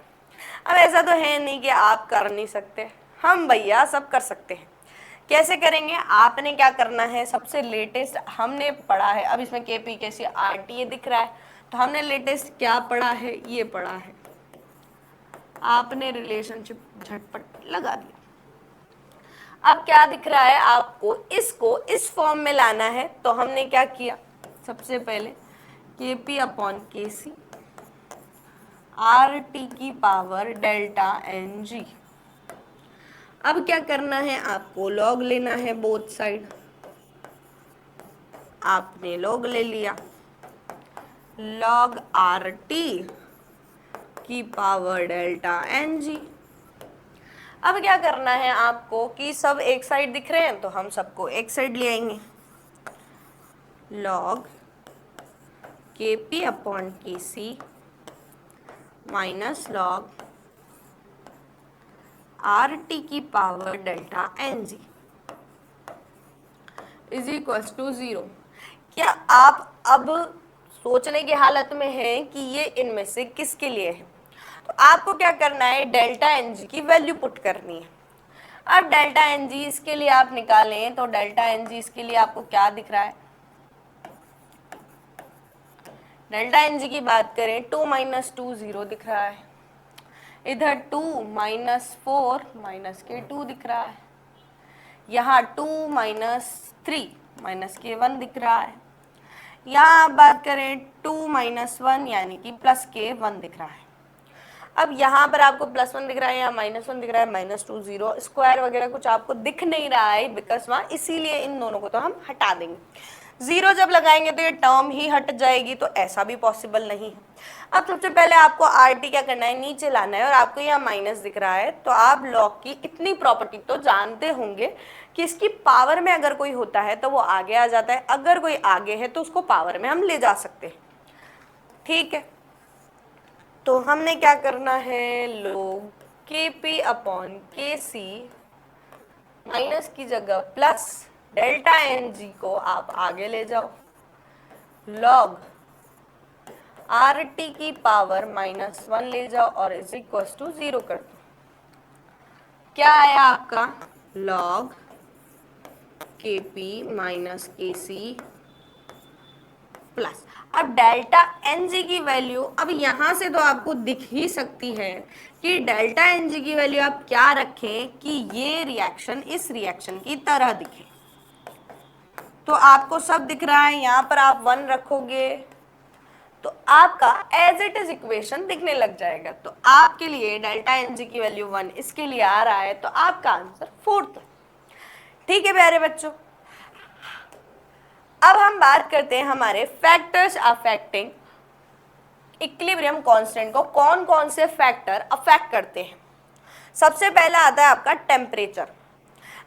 S1: अब ऐसा तो है नहीं कि आप कर नहीं सकते, हम भैया सब कर सकते हैं। कैसे करेंगे? आपने क्या करना है, सबसे लेटेस्ट हमने पढ़ा है, अब इसमें केपी कैसी आरटी ये दिख रहा है, तो हमने लेटेस्ट क्या पढ़ा है, ये पढ़ा है, आपने रिलेशनशिप झटपट लगा दिया। अब क्या दिख रहा है आपको, इसको इस फॉर्म में लाना है, तो हमने क्या किया, सबसे पहले KP upon KC are T की पावर डेल्टा एन जी। अब क्या करना है आपको, लॉग लेना है बोथ साइड। आपने लॉग ले लिया, लॉग आर टी की पावर डेल्टा एन जी। अब क्या करना है आपको कि सब एक साइड दिख रहे हैं तो हम सबको एक साइड ले आएंगे, लॉग के P upon K C minus log R T की power delta N G is equal to 0। क्या आप अब सोचने की हालत में हैं कि ये इनमें से किसके लिए है? तो आपको क्या करना है, डेल्टा एन जी की वैल्यू पुट करनी है। अब डेल्टा एन जी इसके लिए आप निकालें तो डेल्टा एन जी इसके लिए आपको क्या दिख रहा है, डेल्टा एन जी की बात करें 2 माइनस 2 0 दिख रहा है, इधर 2 माइनस 4 माइनस के 2 दिख रहा है, यहाँ 2 माइनस 3 माइनस के 1 दिख रहा है, यहाँ आप बात करें 2 माइनस 1 यानी कि प्लस के 1 दिख रहा है। अब यहाँ पर आपको प्लस 1 दिख रहा है या माइनस 1 दिख रहा है, माइनस 2 0 स्क्वायर वगैरह कुछ आपको दिख नहीं रहा है बिकॉज वहाँ, इसीलिए इन दोनों को तो हम हटा देंगे। 0 जब लगाएंगे तो ये टर्म ही हट जाएगी, तो ऐसा भी पॉसिबल नहीं है। अब सबसे पहले आपको आर टी क्या करना है, नीचे लाना है, और आपको यहाँ माइनस दिख रहा है तो आप लॉग की इतनी प्रॉपर्टी तो जानते होंगे कि इसकी पावर में अगर कोई होता है तो वो आगे आ जाता है, अगर कोई आगे है तो उसको पावर में हम ले जा सकते हैं। ठीक है, तो हमने क्या करना है, log के P upon K C minus की जगह प्लस डेल्टा एन जी को आप आगे ले जाओ, log आर टी की पावर माइनस 1 ले जाओ और इज इक्वल टू 0 कर दो। क्या आया आपका, log के पी माइनस के सी प्लस, अब डेल्टा एन जी की वैल्यू, अब यहां से तो आपको दिख ही सकती है कि डेल्टा एन जी की वैल्यू आप क्या रखें कि ये रिएक्शन इस रिएक्शन की तरह दिखे। तो आपको सब दिख रहा है, यहाँ पर आप 1 रखोगे तो आपका एज इट इज इक्वेशन दिखने लग जाएगा। तो आपके लिए डेल्टा एन जी की वैल्यू 1 इसके लिए आ रहा है, तो आपका आंसर 4th। ठीक है प्यारे बच्चों, अब हम बात करते हैं हमारे फैक्टर्स अफेक्टिंग इक्विलिब्रियम कांस्टेंट को, कौन कौन से फैक्टर अफेक्ट करते हैं। सबसे पहला आता है आपका टेम्परेचर,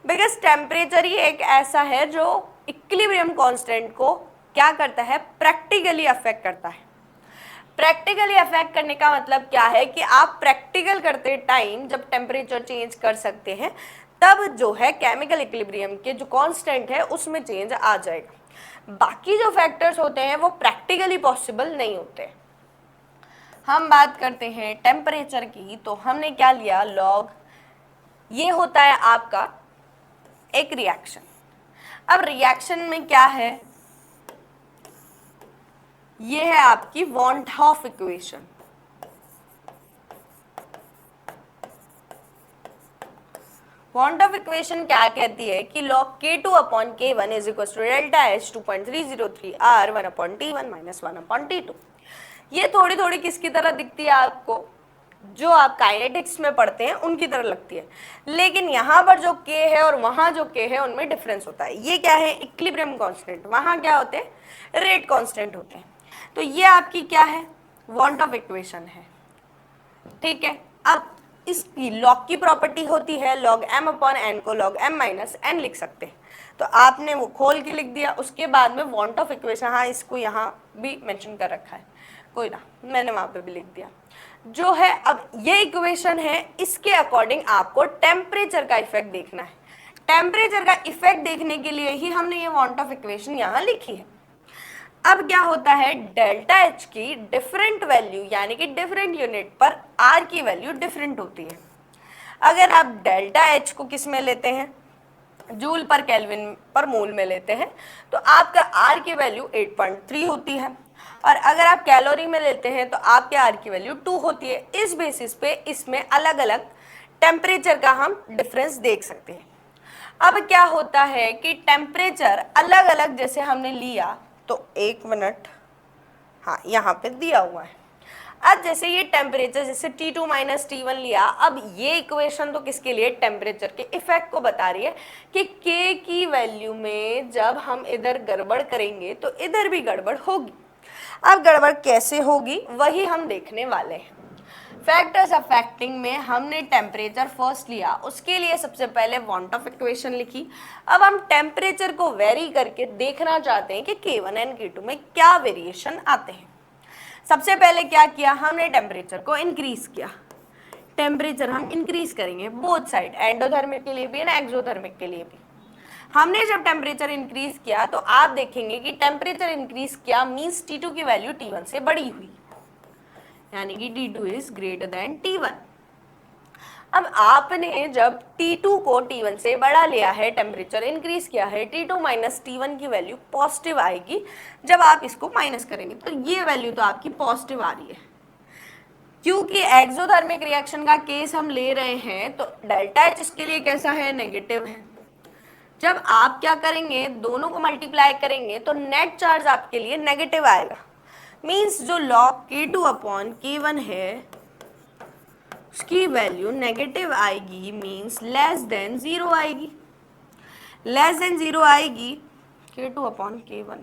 S1: बिकॉज टेम्परेचर ही एक ऐसा है जो इक्विलिब्रियम कांस्टेंट को क्या करता है, प्रैक्टिकली अफेक्ट करता है। प्रैक्टिकली अफेक्ट करने का मतलब क्या है कि आप प्रैक्टिकल करते टाइम जब टेम्परेचर चेंज कर सकते हैं तब जो है केमिकल इक्विलिब्रियम के जो कांस्टेंट है उसमें चेंज आ जाएगा। बाकी जो फैक्टर्स होते हैं वो प्रैक्टिकली पॉसिबल नहीं होते। हम बात करते हैं टेम्परेचर की, तो हमने क्या लिया, लॉग, ये होता है आपका एक रिएक्शन। अब रिएक्शन में क्या है, ये है आपकी van't Hoff equation. Van't Hoff equation क्या कहती है कि log K2 upon K1 is equal to delta H 2.303 R 1 upon T1 minus 1 upon T2। ये थोड़ी थोड़ी किसकी तरह दिखती है आपको, जो आप काइनेटिक्स में पढ़ते हैं उनकी तरह लगती है, लेकिन यहाँ पर जो K है और वहाँ जो K है उनमें डिफरेंस होता है। ये क्या है, इक्विलिब्रियम कांस्टेंट, वहाँ क्या होते हैं, रेट कांस्टेंट होते हैं। तो ये आपकी क्या है, वॉन हॉफ इक्वेशन है। ठीक है, अब इसकी लॉग की प्रॉपर्टी होती है, लॉग m अपॉन एन को लॉग m माइनस एन लिख सकते हैं। तो आपने वो खोल के लिख दिया, उसके बाद में वॉन्ट ऑफ इक्वेशन, हाँ इसको यहाँ भी मेंशन कर रखा है, कोई ना, मैंने वहां पे भी लिख दिया जो है। अब ये इक्वेशन है, इसके अकॉर्डिंग आपको टेम्परेचर का इफेक्ट देखना है। टेम्परेचर का इफेक्ट देखने के लिए ही हमने ये वांट ऑफ इक्वेशन यहाँ लिखी है। अब क्या होता है, डेल्टा एच की डिफरेंट वैल्यू यानी कि डिफरेंट यूनिट पर आर की वैल्यू डिफरेंट होती है। अगर आप डेल्टा एच को किस में लेते हैं, जूल पर केल्विन पर मोल में लेते हैं, तो आपका आर की वैल्यू 8.3 होती है। और अगर आप कैलोरी में लेते हैं तो आपके आर की वैल्यू 2 होती है। इस बेसिस पे इसमें अलग अलग टेम्परेचर का हम डिफरेंस देख सकते हैं। अब क्या होता है कि टेम्परेचर अलग अलग जैसे हमने लिया, तो एक मिनट, हाँ यहाँ पे दिया हुआ है। अब जैसे ये टेम्परेचर जैसे T2 माइनस T1 लिया, अब ये इक्वेशन तो किसके लिए, टेम्परेचर के इफेक्ट को बता रही है कि K की वैल्यू में जब हम इधर गड़बड़ करेंगे तो इधर भी गड़बड़ होगी। अब गड़बड़ कैसे होगी वही हम देखने वाले हैं। फैक्टर्स अफेक्टिंग में हमने टेम्परेचर फर्स्ट लिया, उसके लिए सबसे पहले वांट ऑफ इक्वेशन लिखी। अब हम टेम्परेचर को वेरी करके देखना चाहते हैं कि K1 एंड K2 में क्या वेरिएशन आते हैं। सबसे पहले क्या किया, हमने टेम्परेचर को इंक्रीज किया। टेम्परेचर हम इंक्रीज करेंगे बोथ साइड, एंडोथर्मिक के लिए भी ना एक्सोथर्मिक के लिए भी। हमने जब टेम्परेचर इंक्रीज किया तो आप देखेंगे कि टेम्परेचर इंक्रीज किया मींस T2 की वैल्यू T1 से बड़ी हुई, यानी कि T2 is greater than T1। अब आपने जब T2 को T1 से बड़ा लिया है, टेम्परेचर इंक्रीज किया है, T2 माइनस T1 की वैल्यू पॉजिटिव आएगी। जब आप इसको माइनस करेंगे तो ये वैल्यू तो आपकी पॉजिटिव आ रही है। क्योंकि एक्सोथर्मिक रिएक्शन का केस हम ले रहे हैं तो डेल्टा एच इसके लिए कैसा है, नेगेटिव है। जब आप क्या करेंगे, दोनों को मल्टीप्लाई करेंगे तो नेट चार्ज आपके लिए नेगेटिव आएगा। मीन्स जो log K2 अपॉन K1 है उसकी वैल्यू नेगेटिव आएगी, मीन्स लेस देन 0 आएगी। लेस देन 0 आएगी K2 अपॉन K1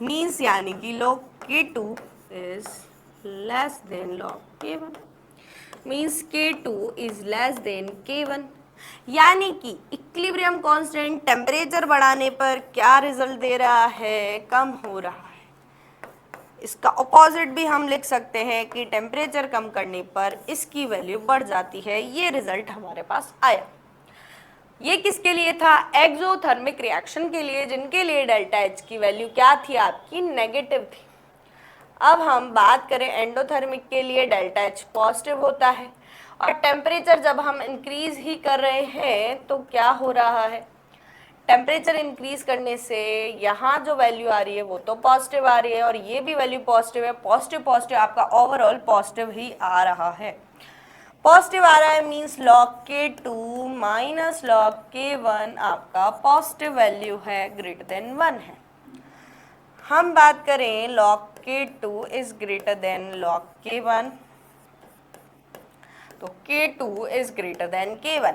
S1: मीन्स यानी कि log K2 is less than log K1 means K2 is less than K1। यानी कि इक्विलिब्रियम कांस्टेंट टेम्परेचर बढ़ाने पर क्या रिजल्ट दे रहा है, कम हो रहा है। इसका ऑपोजिट भी हम लिख सकते हैं कि टेम्परेचर कम करने पर इसकी वैल्यू बढ़ जाती है। ये रिजल्ट हमारे पास आया। ये किसके लिए था, एक्सोथर्मिक रिएक्शन के लिए, जिनके लिए डेल्टा एच की वैल्यू क्या थी आपकी, नेगेटिव थी। अब हम बात करें एंडोथर्मिक के लिए, डेल्टा एच पॉजिटिव होता है। और टेम्परेचर जब हम इंक्रीज ही कर रहे हैं तो क्या हो रहा है, टेम्परेचर इंक्रीज करने से यहाँ जो वैल्यू आ रही है वो तो पॉजिटिव आ रही है और ये भी वैल्यू पॉजिटिव है। पॉजिटिव पॉजिटिव आपका ओवरऑल पॉजिटिव ही आ रहा है। पॉजिटिव आ रहा है means log K2 minus log K1 आपका पॉजिटिव वैल्यू है, ग्रेटर देन 1 है। हम बात करें log K2 is greater than log K1, तो K2 is greater than K1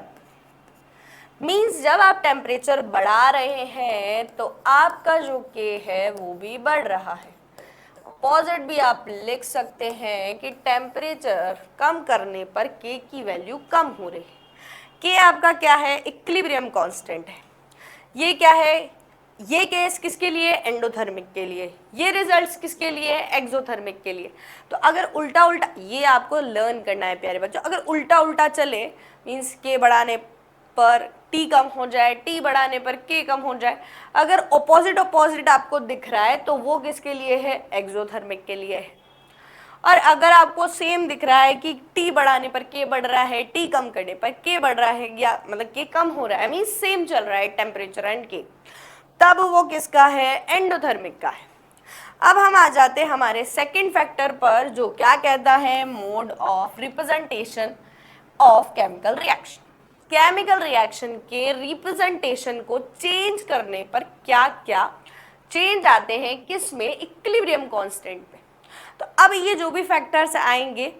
S1: means जब आप टेम्परेचर बढ़ा रहे हैं तो आपका जो K है वो भी बढ़ रहा है। अपोजिट भी आप लिख सकते हैं कि टेम्परेचर कम करने पर K की वैल्यू कम हो रही है। K आपका क्या है, इक्विलिब्रियम कांस्टेंट है। ये क्या है, ये केस किसके लिए, एंडोथर्मिक के लिए। ये रिजल्ट्स किसके लिए, एक्सोथर्मिक के लिए। तो अगर उल्टा उल्टा, ये आपको लर्न करना है प्यारे बच्चों, अगर उल्टा उल्टा चले मीन्स K बढ़ाने पर T कम हो जाए, T बढ़ाने पर K कम हो जाए, अगर ऑपोजिट आपको दिख रहा है तो वो किसके लिए है, एक्सोथर्मिक के लिए है। और अगर आपको सेम दिख रहा है कि T बढ़ाने पर K बढ़ रहा है, T कम करने पर K बढ़ रहा है, या मतलब K कम हो रहा है, मीन्स सेम चल रहा है टेम्परेचर एंड K, तब वो किसका है, एंडोथर्मिक का है। अब हम आ जाते हैं हमारे सेकेंड फैक्टर पर, जो क्या कहता है, mode of representation of chemical reaction. Chemical reaction के रिप्रेजेंटेशन को चेंज करने पर क्या क्या चेंज आते हैं, किस में, इक्विलिब्रियम कांस्टेंट पे। तो अब ये जो भी फैक्टर्स आएंगे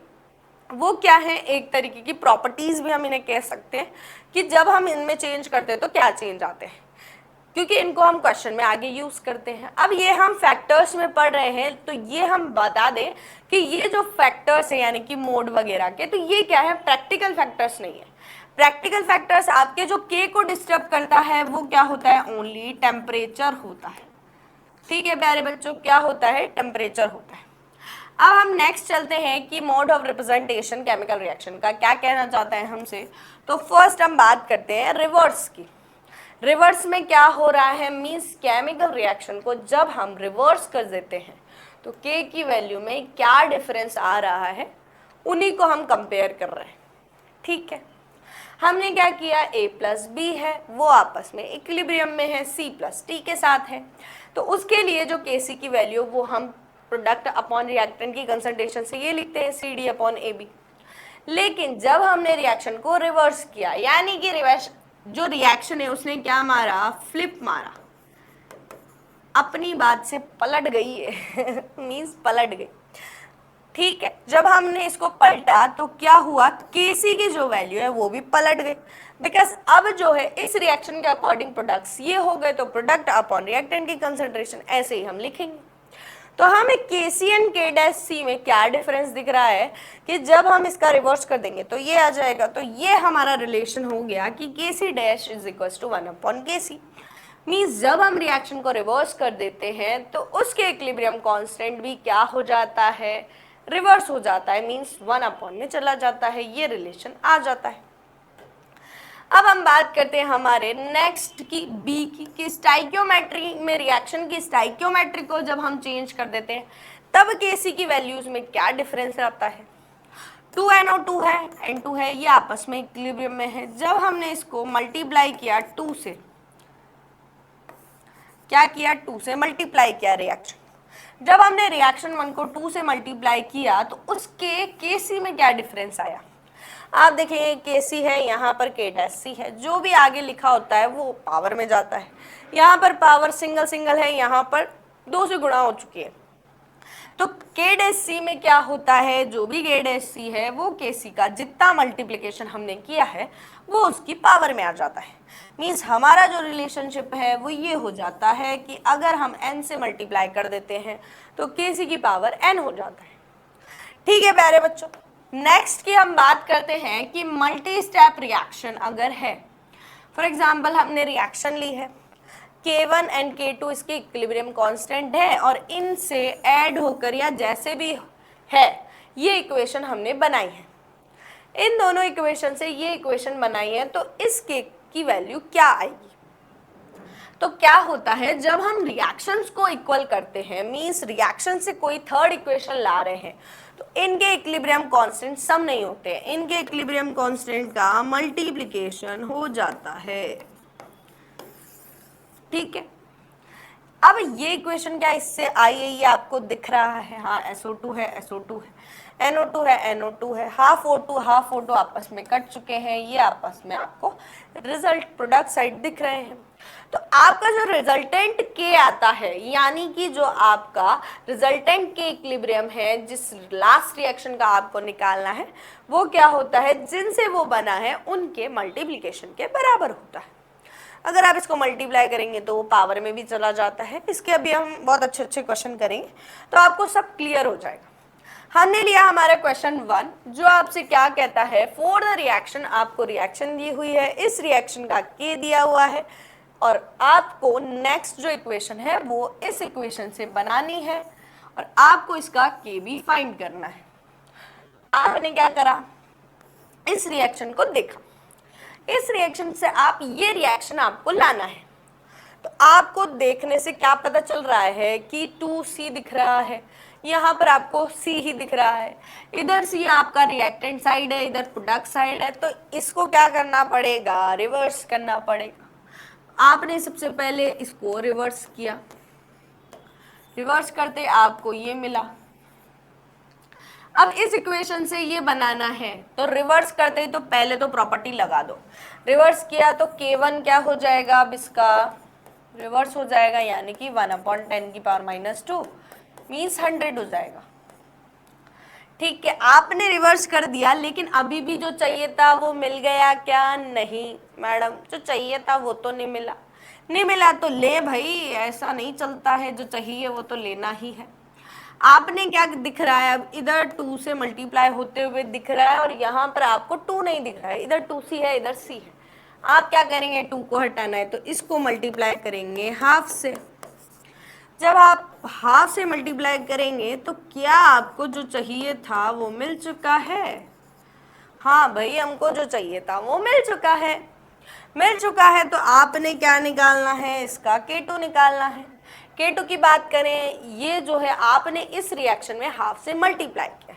S1: वो क्या है, एक तरीके की प्रॉपर्टीज भी हम इन्हें कह सकते हैं कि जब हम इनमें चेंज करते हैं तो क्या चेंज आते हैं, क्योंकि इनको हम क्वेश्चन में आगे यूज करते हैं। अब ये हम फैक्टर्स में पढ़ रहे हैं तो ये हम बता दें कि ये जो फैक्टर्स है यानी कि मोड वगैरह के, तो ये क्या है, प्रैक्टिकल फैक्टर्स नहीं है। प्रैक्टिकल फैक्टर्स आपके जो K को डिस्टर्ब करता है वो क्या होता है, ओनली टेम्परेचर होता है। ठीक है प्यारे बच्चों, क्या होता है? टेम्परेचर होता है। अब हम नेक्स्ट चलते हैं कि mode of representation chemical reaction का क्या कहना चाहता है हमसे। तो फर्स्ट हम बात करते हैं रिवर्स की। रिवर्स में क्या हो रहा है, मींस केमिकल रिएक्शन को जब हम रिवर्स कर देते हैं तो के की वैल्यू में क्या डिफरेंस आ रहा है, उन्हीं को हम कंपेयर कर रहे हैं। ठीक है, हमने क्या किया, a प्लस बी है वो आपस में इक्विलिब्रियम में है c प्लस टी के साथ है, तो उसके लिए जो Kc की वैल्यू वो हम प्रोडक्ट अपॉन रिएक्टेंट की कंसंट्रेशन से ये लिखते हैं CD अपॉन AB। लेकिन जब हमने रिएक्शन को रिवर्स किया, यानी कि रिवर्स जो रिएक्शन है उसने क्या मारा, फ्लिप मारा, अपनी बात से पलट गई है मीन्स पलट गई। ठीक है, जब हमने इसको पलटा तो क्या हुआ, Kc की जो वैल्यू है वो भी पलट गई, बिकॉज अब जो है इस रिएक्शन के अकॉर्डिंग प्रोडक्ट्स ये हो गए, तो प्रोडक्ट अपॉन रिएक्टेंट की कंसंट्रेशन ऐसे ही हम लिखेंगे। तो हमें Kc एंड K' में क्या डिफरेंस दिख रहा है कि जब हम इसका रिवर्स कर देंगे तो ये आ जाएगा, तो ये हमारा रिलेशन हो गया कि Kc dash is equal to 1 upon Kc। Means जब हम रिएक्शन को रिवर्स कर देते हैं तो उसके इक्विलिब्रियम कांस्टेंट भी क्या हो जाता है, रिवर्स हो जाता है, मीन्स 1 अपॉन में चला जाता है, ये रिलेशन आ जाता है। अब हम बात करते हैं हमारे नेक्स्ट की बी की, कि स्टाइकियोमेट्री में रिएक्शन की स्टाइकियोमेट्री को जब हम चेंज कर देते हैं तब Kc की वैल्यूज में क्या डिफरेंस आता है। 2NO2 है, N2 है, ये आपस में इक्विलिब्रियम में है। जब हमने इसको मल्टीप्लाई किया 2 से, क्या किया, 2 से मल्टीप्लाई किया रिएक्शन, जब हमने रिएक्शन 1 को 2 से मल्टीप्लाई किया तो उसके Kc में क्या डिफरेंस आया। आप देखेंगे Kc है, यहाँ पर K' है, जो भी आगे लिखा होता है वो पावर में जाता है। यहाँ पर पावर सिंगल सिंगल है, यहाँ पर 2 से गुणा हो चुकी है, तो K' में क्या होता है, जो भी K' है वो Kc का जितना मल्टीप्लिकेशन हमने किया है वो उसकी पावर में आ जाता है। मीन्स हमारा जो रिलेशनशिप है वो ये हो जाता है कि अगर हम n से मल्टीप्लाई कर देते हैं तो Kc की पावर n हो जाता है। ठीक है प्यारे बच्चों, नेक्स्ट की हम बात करते हैं कि मल्टी स्टेप रिएक्शन अगर है, फॉर एग्जाम्पल हमने रिएक्शन ली है, K1 एंड K2 इसके इक्विलिब्रियम कांस्टेंट है और इनसे ऐड होकर या जैसे भी है ये इक्वेशन हमने बनाई है, इन दोनों इक्वेशन से ये इक्वेशन बनाई है, तो इस K की वैल्यू क्या आएगी। तो क्या होता है, जब हम रिएक्शंस को इक्वल करते हैं, मींस रिएक्शन से कोई थर्ड इक्वेशन ला रहे हैं, तो इनके इक्विलिब्रियम कांस्टेंट सम नहीं होते हैं, इनके इक्विलिब्रियम कांस्टेंट का मल्टीप्लिकेशन हो जाता है। ठीक है, अब ये इक्वेशन क्या इससे आई है, ये आपको दिख रहा है, हाँ SO2 है, SO2 है, NO2 है, NO2 है, हाफ O2 आपस में कट चुके हैं, ये आपस में आपको रिजल्ट प्रोडक्ट साइड दिख रहे हैं। तो आपका जो रिजल्टेंट K आता है, यानी कि जो आपका रिजल्टेंट K इक्विलिब्रियम है, जिस लास्ट रिएक्शन का आपको निकालना है, वो क्या होता है, जिनसे वो बना है उनके मल्टीप्लिकेशन के बराबर होता है। अगर आप इसको मल्टीप्लाई करेंगे तो वो पावर में भी चला जाता है। इसके अभी हम बहुत अच्छे अच्छे क्वेश्चन करेंगे तो आपको सब क्लियर हो जाएगा। हमने लिया हमारा क्वेश्चन 1, जो आपसे क्या कहता है, फॉर द रिएक्शन, आपको रिएक्शन दी हुई है, इस रिएक्शन का K दिया हुआ है और आपको नेक्स्ट जो इक्वेशन है वो इस इक्वेशन से बनानी है और आपको इसका K भी फाइंड करना है। आपने क्या करा, इस रिएक्शन को देखा, इस रिएक्शन से आप ये रिएक्शन आपको लाना है, तो आपको देखने से क्या पता चल रहा है कि 2C दिख रहा है, यहाँ पर आपको C ही दिख रहा है, इधर C आपका रिएक्टेंट साइड है, इधर प्रोडक्ट साइड है, तो इसको क्या करना पड़ेगा, रिवर्स करना पड़ेगा। आपने सबसे पहले इसको रिवर्स किया, रिवर्स करते आपको ये मिला। अब इस इक्वेशन से ये बनाना है तो रिवर्स करते ही तो पहले तो प्रॉपर्टी लगा दो, रिवर्स किया तो K1 क्या हो जाएगा, अब इसका रिवर्स हो जाएगा, यानी कि 1/10 की पावर -2 मीन्स 100 हो जाएगा। ठीक है, आपने रिवर्स कर दिया, लेकिन अभी भी जो चाहिए था वो मिल गया क्या, नहीं मैडम, जो चाहिए था वो तो नहीं मिला। नहीं मिला तो ले भाई, ऐसा नहीं चलता है, जो चाहिए वो तो लेना ही है। आपने क्या दिख रहा है, अब इधर 2 से मल्टीप्लाई होते हुए दिख रहा है और यहाँ पर आपको 2 नहीं दिख रहा है, इधर 2C है, इधर C है। आप क्या करेंगे, 2 को हटाना है तो इसको मल्टीप्लाई करेंगे हाफ से, जब आप हाफ से मल्टीप्लाई करेंगे तो क्या आपको जो चाहिए था वो मिल चुका है? हाँ भाई, हमको जो चाहिए था वो मिल चुका है। मिल चुका है तो आपने क्या निकालना है? इसका K2 निकालना है। K2 की बात करें, ये जो है आपने इस रिएक्शन में हाफ से मल्टीप्लाई किया।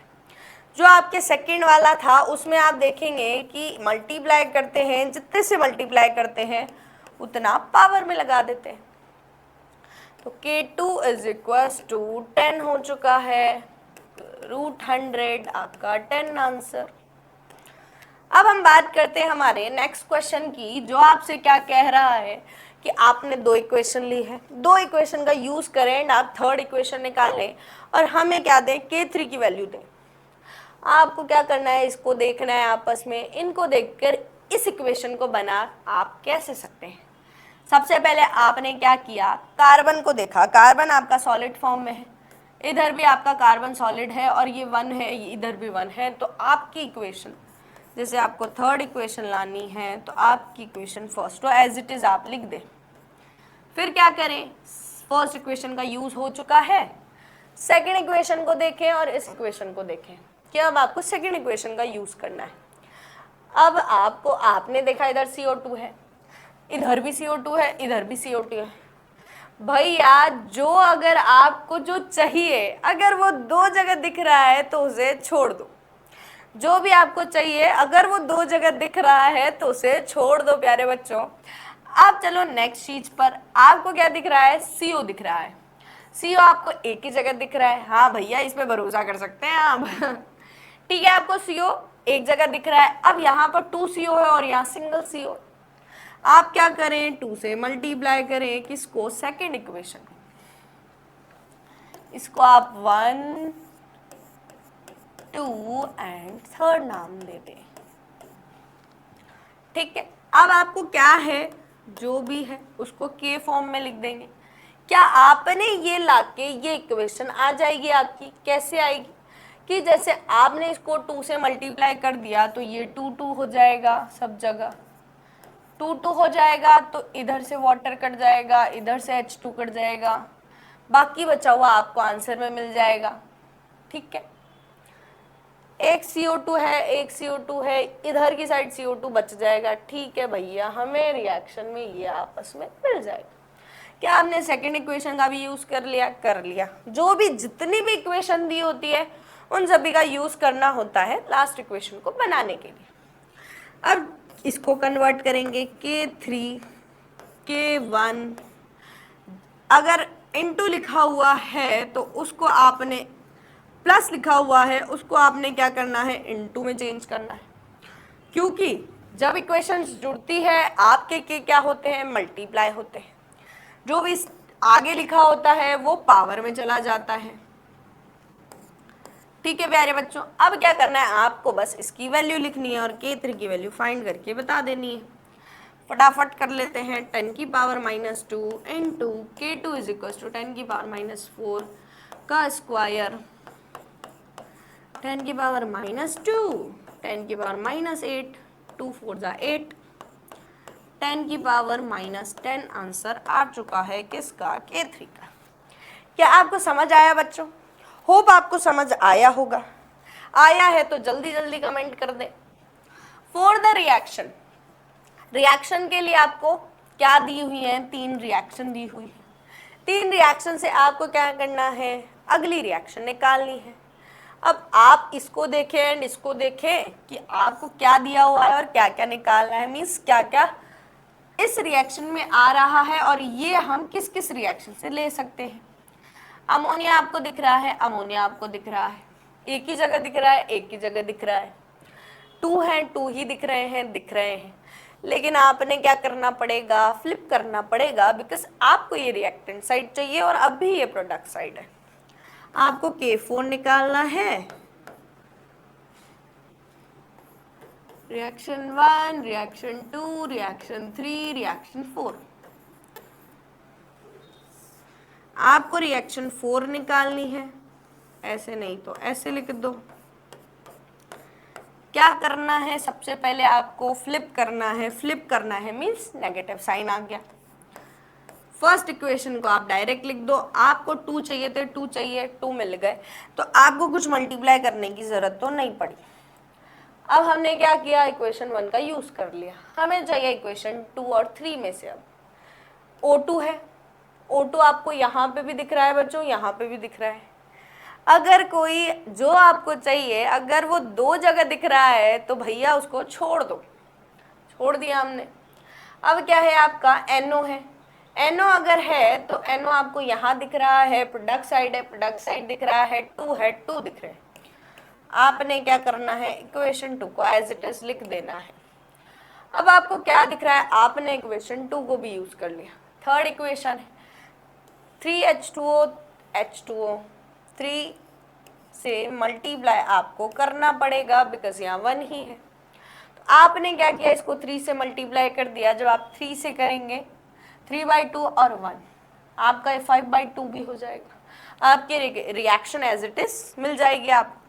S1: जो आपके सेकंड वाला था उसमें आप देखेंगे कि मल्टीप्लाई करते हैं, जितने से मल्टीप्लाई करते हैं उतना पावर में लगा देते हैं। तो K2 इज इक्वल टू 10 हो चुका है, √100 आपका 10 आंसर। अब हम बात करते हैं हमारे नेक्स्ट क्वेश्चन की, जो आपसे क्या कह रहा है कि आपने दो इक्वेशन ली है, दो इक्वेशन का यूज करें एंड आप थर्ड इक्वेशन निकालें और हमें क्या दें? K3 की वैल्यू दें। आपको क्या करना है? इसको देखना है आपस में, इनको देखकर इस इक्वेशन को बना आप कैसे सकते हैं। सबसे पहले आपने क्या किया? कार्बन को देखा, कार्बन आपका सॉलिड फॉर्म में है, इधर भी आपका कार्बन सॉलिड है और ये 1 है, इधर भी 1 है। तो आपकी इक्वेशन, जैसे आपको थर्ड इक्वेशन लानी है तो आपकी इक्वेशन फर्स्ट तो एज इट इज आप लिख दें। फिर क्या करें? फर्स्ट इक्वेशन का यूज हो चुका है, सेकेंड इक्वेशन को देखें और इस इक्वेशन को देखें कि अब आपको सेकेंड इक्वेशन का यूज करना है। अब आपको, आपने देखा इधर CO2 है, इधर भी CO2 है, इधर भी CO2 है। भैया जो अगर आपको जो चाहिए अगर वो दो जगह दिख रहा है तो उसे छोड़ दो। जो भी आपको चाहिए अगर वो दो जगह दिख रहा है तो उसे छोड़ दो प्यारे बच्चों। अब चलो नेक्स्ट चीज पर, आपको क्या दिख रहा है? CO दिख रहा है। CO आपको एक ही जगह दिख रहा है। हाँ भैया, इस पे भरोसा कर सकते हैं आप। ठीक है, आपको CO एक जगह दिख रहा है। अब यहाँ पर 2CO है और यहाँ सिंगल CO। आप क्या करें? 2 से मल्टीप्लाई करें किसको? Second equation. इसको आप 1 2 एंड थर्ड नाम दे दें। ठीक है, अब आपको क्या है? जो भी है उसको K फॉर्म में लिख देंगे। क्या आपने ये लाके ये इक्वेशन आ जाएगी आपकी? कैसे आएगी? कि जैसे आपने इसको 2 से मल्टीप्लाई कर दिया तो ये 2 2 हो जाएगा, सब जगह 2 2 हो जाएगा। तो इधर से वाटर कट जाएगा, इधर से H2 कट जाएगा, बाकी बचा हुआ आपको आंसर में मिल जाएगा। ठीक है, एक CO2 है, एक CO2 है, इधर की साइड CO2 बच जाएगा। ठीक है भैया, हमें रिएक्शन में ये आपस में मिल जाएगा। क्या आपने सेकेंड इक्वेशन का भी यूज कर लिया? कर लिया। जो भी जितनी भी इक्वेशन दी होती है उन सभी का यूज करना होता है लास्ट इक्वेशन को बनाने के लिए। अब इसको कन्वर्ट करेंगे K3 K1, अगर इनटू लिखा हुआ है तो उसको आपने, प्लस लिखा हुआ है उसको आपने क्या करना है? इनटू में चेंज करना है। क्योंकि जब इक्वेशंस जुड़ती है आपके के क्या होते हैं? मल्टीप्लाई होते हैं। जो भी आगे लिखा होता है वो पावर में चला जाता है। ठीक है प्यारे बच्चों, अब क्या करना है? आपको बस इसकी वैल्यू लिखनी है और K3 की वैल्यू फाइंड करके बता देनी है। फटाफट कर लेते हैं। 10 की power -2 into K2 is equal to 10 की पावर -4 का स्क्वायर, 10 की पावर -2, 10 की पावर -8, 2 4 जा 8, 10 की पावर -10 आंसर आ चुका है किसका? K3 का। क्या आपको समझ आया बच्चों? होप आपको समझ आया होगा। आया है तो जल्दी जल्दी कमेंट कर दे। फॉर द रिएक्शन, रिएक्शन के लिए आपको क्या दी हुई है? 3 रिएक्शन दी हुई है। 3 रिएक्शन से आपको क्या करना है? अगली रिएक्शन निकालनी है। अब आप इसको देखें एंड इसको देखें कि आपको क्या दिया हुआ है और क्या क्या निकालना है, मीन्स क्या क्या इस रिएक्शन में आ रहा है और ये हम किस किस रिएक्शन से ले सकते हैं। अमोनिया आपको दिख रहा है, अमोनिया आपको दिख रहा है, एक ही जगह दिख रहा है, एक ही जगह दिख रहा है। 2 हैं, 2 ही दिख रहे हैं, लेकिन आपने क्या करना पड़ेगा? फ्लिप करना पड़ेगा, बिकॉज आपको ये रिएक्टेंट साइड चाहिए और अभी ये प्रोडक्ट साइड है। आपको K4 निकालना है। Reaction 1, reaction 2, reaction 3, reaction 4। आपको रिएक्शन 4 निकालनी है, ऐसे नहीं तो ऐसे लिख दो। क्या करना है? सबसे पहले आपको फ्लिप करना है। फ्लिप करना है मीन्स नेगेटिव साइन आ गया। फर्स्ट इक्वेशन को आप डायरेक्ट लिख दो, आपको 2 चाहिए थे 2 चाहिए, 2 मिल गए, तो आपको कुछ मल्टीप्लाई करने की जरूरत तो नहीं पड़ी। अब हमने क्या किया, इक्वेशन 1 का यूज कर लिया, हमें चाहिए इक्वेशन 2 और 3 में से। अब O2 है, O2 आपको यहाँ पे भी दिख रहा है बच्चों, यहाँ पे भी दिख रहा है। अगर कोई जो आपको चाहिए अगर वो 2 जगह दिख रहा है तो भैया उसको छोड़ दो, छोड़ दिया हमने। अब क्या है आपका NO है, NO अगर है तो NO आपको यहाँ दिख रहा है, प्रोडक्ट साइड है, प्रोडक्ट साइड दिख रहा है, 2 है, 2 दिख रहे हैं। आपने क्या करना है, इक्वेशन 2 को एज इट इज लिख देना है। अब आपको क्या दिख रहा है, आपने इक्वेशन 2 को भी यूज कर लिया। थर्ड इक्वेशन है 3H2O H2O, 3 से मल्टीप्लाई आपको करना पड़ेगा बिकॉज यहाँ 1 ही है। तो आपने क्या किया, इसको 3 से मल्टीप्लाई कर दिया। जब आप 3 से करेंगे 3/2 और 1, आपका 5/2 भी हो जाएगा, आपके रिएक्शन एज इट इज मिल जाएगी आप।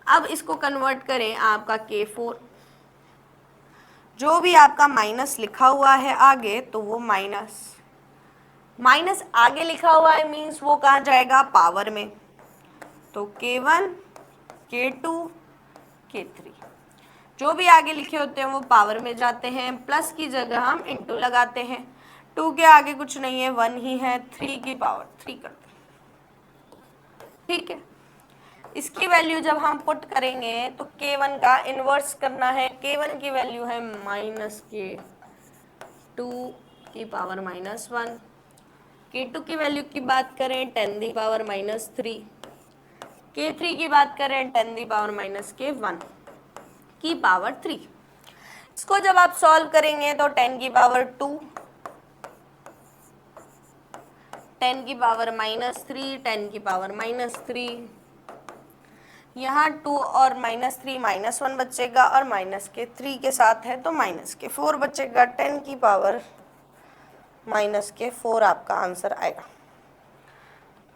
S1: अब इसको कन्वर्ट करें आपका K4, जो भी आपका माइनस लिखा हुआ है आगे तो वो माइनस आगे लिखा हुआ है मीन्स वो कहाँ जाएगा, पावर में। तो K1 K2 K3 जो भी आगे लिखे होते हैं वो पावर में जाते हैं, प्लस की जगह हम इंटू लगाते हैं। 2 के आगे कुछ नहीं है, 1 ही है, 3 की पावर 3 करते हैं, ठीक है। इसकी वैल्यू जब हम पुट करेंगे तो K1 का इन्वर्स करना है, K1 की वैल्यू है -K2 की पावर -1, K2 की वैल्यू की बात करें 10 की पावर -3, K3 की बात करें 10 की पावर -K1 की पावर 3। इसको जब आप सॉल्व करेंगे तो 10 की पावर 2, 10 की पावर -3, 10 की पावर -3, यहाँ 2 और -3 -1 बचेगा और -K3 के साथ है तो -K4 बचेगा, 10 की पावर -K4 आपका आंसर आएगा।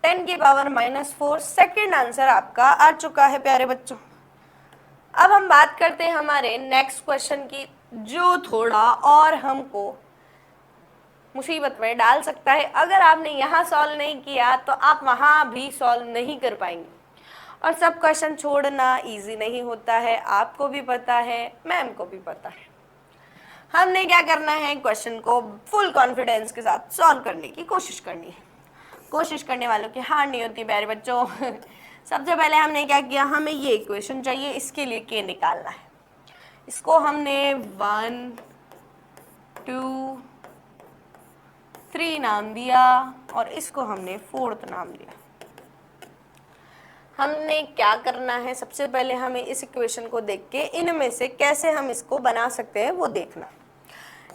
S1: 10 की पावर -4 सेकेंड आंसर आपका आ चुका है प्यारे बच्चों। अब हम बात करते हैं हमारे नेक्स्ट क्वेश्चन की, जो थोड़ा और हमको मुसीबत में डाल सकता है। अगर आपने यहाँ सॉल्व नहीं किया तो आप वहाँ भी सॉल्व नहीं कर पाएंगे, और सब क्वेश्चन छोड़ना इजी नहीं होता है, आपको भी पता है, मैम को भी पता है। हमने क्या करना है, क्वेश्चन को फुल कॉन्फिडेंस के साथ सॉल्व करने की कोशिश करनी है। कोशिश करने वालों की हार नहीं होती प्यारे बच्चों। सबसे पहले हमने क्या किया, हमें ये इक्वेशन चाहिए, इसके लिए K निकालना है। इसको हमने 1 2 3 नाम दिया और इसको हमने 4th नाम दिया। हमने क्या करना है, सबसे पहले हमें इस इक्वेशन को देख के इनमें से कैसे हम इसको बना सकते हैं वो देखना।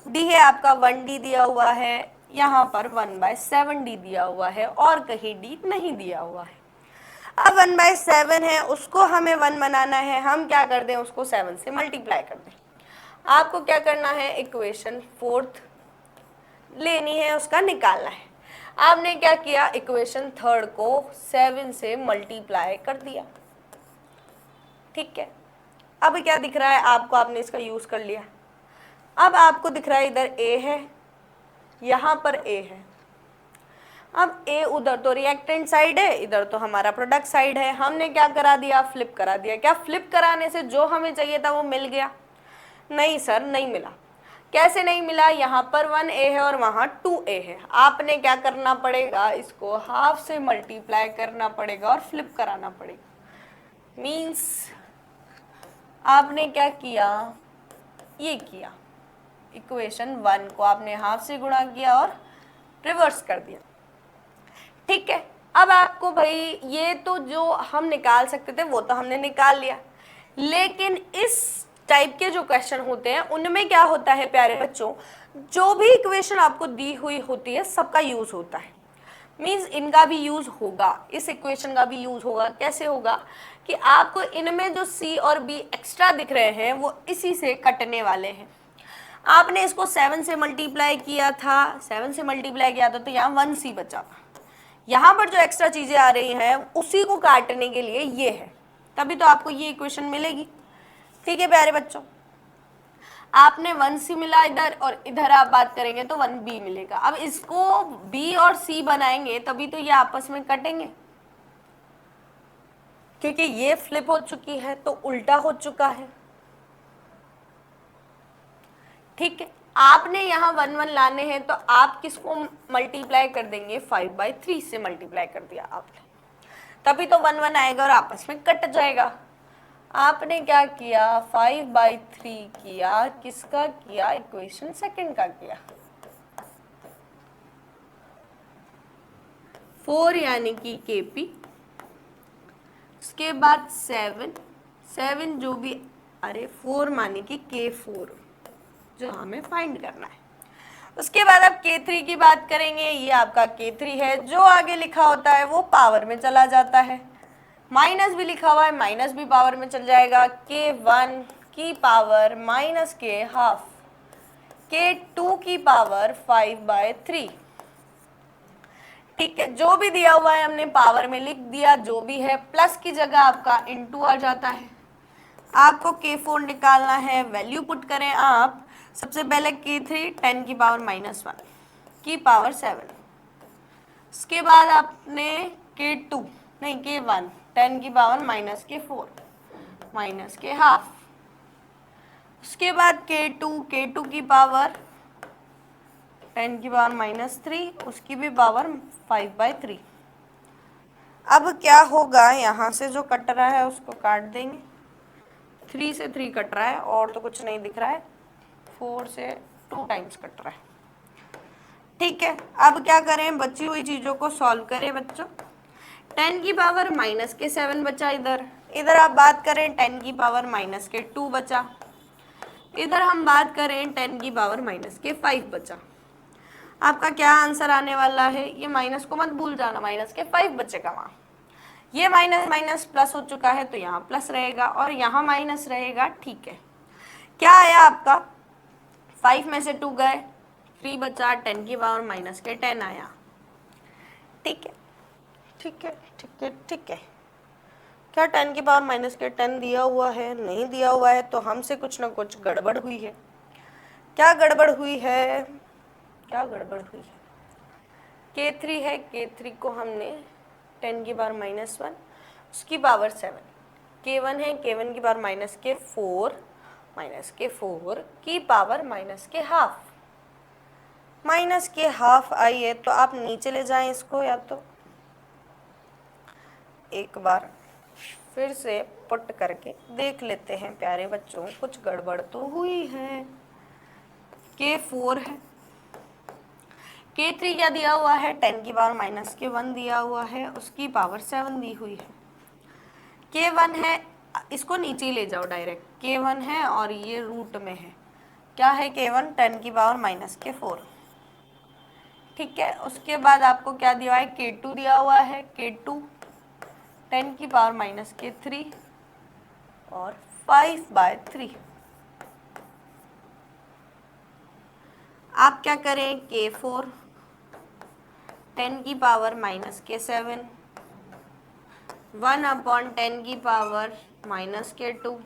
S1: डी है आपका 1D दिया हुआ है, यहाँ पर 1/7D दिया हुआ है और कहीं D नहीं दिया हुआ है। अब 1/7 है, उसको हमें 1 बनाना है, हम क्या कर दें, उसको 7 से मल्टीप्लाई कर दें। आपको क्या करना है, इक्वेशन 4th लेनी है, उसका निकालना है। आपने क्या किया, इक्वेशन 3rd को 7 से मल्टीप्लाई कर दिया, ठीक है। अब क्या दिख रहा है आपको, आपने इसका यूज कर लिया। अब आपको दिख रहा है इधर A है, यहाँ पर A है। अब A उधर तो रिएक्टेंट साइड है, इधर तो हमारा प्रोडक्ट साइड है। हमने क्या करा दिया, फ्लिप करा दिया। क्या फ्लिप कराने से जो हमें चाहिए था वो मिल गया? नहीं सर, नहीं मिला। कैसे नहीं मिला, यहाँ पर 1A है और वहाँ 2A है। आपने क्या करना पड़ेगा, इसको हाफ से मल्टीप्लाई करना पड़ेगा और फ्लिप कराना पड़ेगा। मीन्स आपने क्या किया, ये किया, इक्वेशन 1 को आपने हाफ से गुणा किया और रिवर्स कर दिया, ठीक है। अब आपको भाई ये तो जो हम निकाल सकते थे वो तो हमने निकाल लिया, लेकिन इस टाइप के जो क्वेश्चन होते हैं उनमें क्या होता है प्यारे बच्चों, जो भी इक्वेशन आपको दी हुई होती है सबका यूज होता है। मीन्स इनका भी यूज होगा, इस इक्वेशन का भी यूज होगा। कैसे होगा कि आपको इनमें जो C और B एक्स्ट्रा दिख रहे हैं वो इसी से कटने वाले हैं। आपने इसको 7 से मल्टीप्लाई किया था, 7 से मल्टीप्लाई किया था तो यहाँ 1C बचा था। यहाँ पर जो एक्स्ट्रा चीजें आ रही हैं उसी को काटने के लिए ये है, तभी तो आपको ये इक्वेशन मिलेगी, ठीक है प्यारे बच्चों। आपने 1c मिला इधर और इधर आप बात करेंगे तो 1b मिलेगा। अब इसको b और c बनाएंगे तभी तो ये आपस में कटेंगे, क्योंकि ये फ्लिप हो चुकी है तो उल्टा हो चुका है। ठीक है, आपने यहाँ 1 1 लाने हैं तो आप किसको मल्टीप्लाई कर देंगे, 5/3 से मल्टीप्लाई कर दिया आपने, तभी तो 1 1 आएगा और आपस में कट जाएगा। आपने क्या किया, 5/3 किया, किसका किया, इक्वेशन सेकंड का किया। 4 यानी कि KP, उसके बाद 7 जो भी, अरे 4 माने कि K4 जो हमें फाइंड करना है। उसके बाद अब K3 की बात करेंगे, ये आपका K3 है, जो आगे लिखा होता है वो पावर में चला जाता है, माइनस भी लिखा हुआ है, माइनस भी पावर में चल जाएगा। K1 की पावर माइनस के हाफ, K2 की पावर 5/3। ठीक है, जो भी दिया हुआ है हमने पावर में लिख दिया, जो भी है प्लस की जगह आपका इनटू आ जाता है। आपको K4 निकालना है, वैल्यू पुट करें आप, सबसे पहले K3 10 की पावर -1 की पावर 7, उसके बाद आपने K2 नहीं K1 10 की पावर -4 माइनस के हाफ, उसके बाद K2 की पावर 10 की पावर -3, उसकी भी पावर 5/3। अब क्या होगा, यहाँ से जो कट रहा है उसको काट देंगे, 3 से 3 कट रहा है और तो कुछ नहीं दिख रहा है, 4 से 2 टाइम्स कट रहा है। ठीक है, अब क्या करें, बची हुई चीज़ों को सॉल्व करें बच्चों। 10 की पावर -7 बचा, इधर आप बात करें 10 की पावर -2 बचा, इधर हम बात करें 10 की पावर -5 बचा। आपका क्या आंसर आने वाला है, ये माइनस को मत भूल जाना, -5 बचेगा वहाँ, ये माइनस माइनस प्लस हो चुका है तो यहाँ प्लस रहेगा और यहाँ माइनस रहेगा। ठीक है, क्या आया आपका, 5 में से 2 गए, 3 बचा, 10 की पावर -10 आया। ठीक है ठीक है ठीक है ठीक है, क्या 10 की पावर -10 दिया हुआ है, नहीं दिया हुआ है, तो हमसे कुछ ना कुछ गड़बड़ हुई है। क्या गड़बड़ हुई है, क्या गड़बड़ हुई है, K3 है, K3 को हमने 10 की पावर -1 उसकी पावर 7, K1 है, K1 की पावर -4 की पावर -हाफ आई है। तो आप नीचे ले जाएं इसको, या तो एक बार फिर से पुट करके देख लेते हैं प्यारे बच्चों, कुछ गड़बड़ तो हुई है। K4 है, K3 क्या दिया हुआ है, 10 की पावर -1 दिया हुआ है, उसकी पावर 7 दी हुई है। K1 है, इसको नीचे ले जाओ डायरेक्ट, K1 है और ये रूट में है, क्या है K1 10 की पावर -4। ठीक है, उसके बाद आपको क्या दिया है, K2 दिया हुआ है, K2 10 की पावर -3 और 5/3। आप क्या करें, K4 10 की पावर -7 1/10 की पावर -2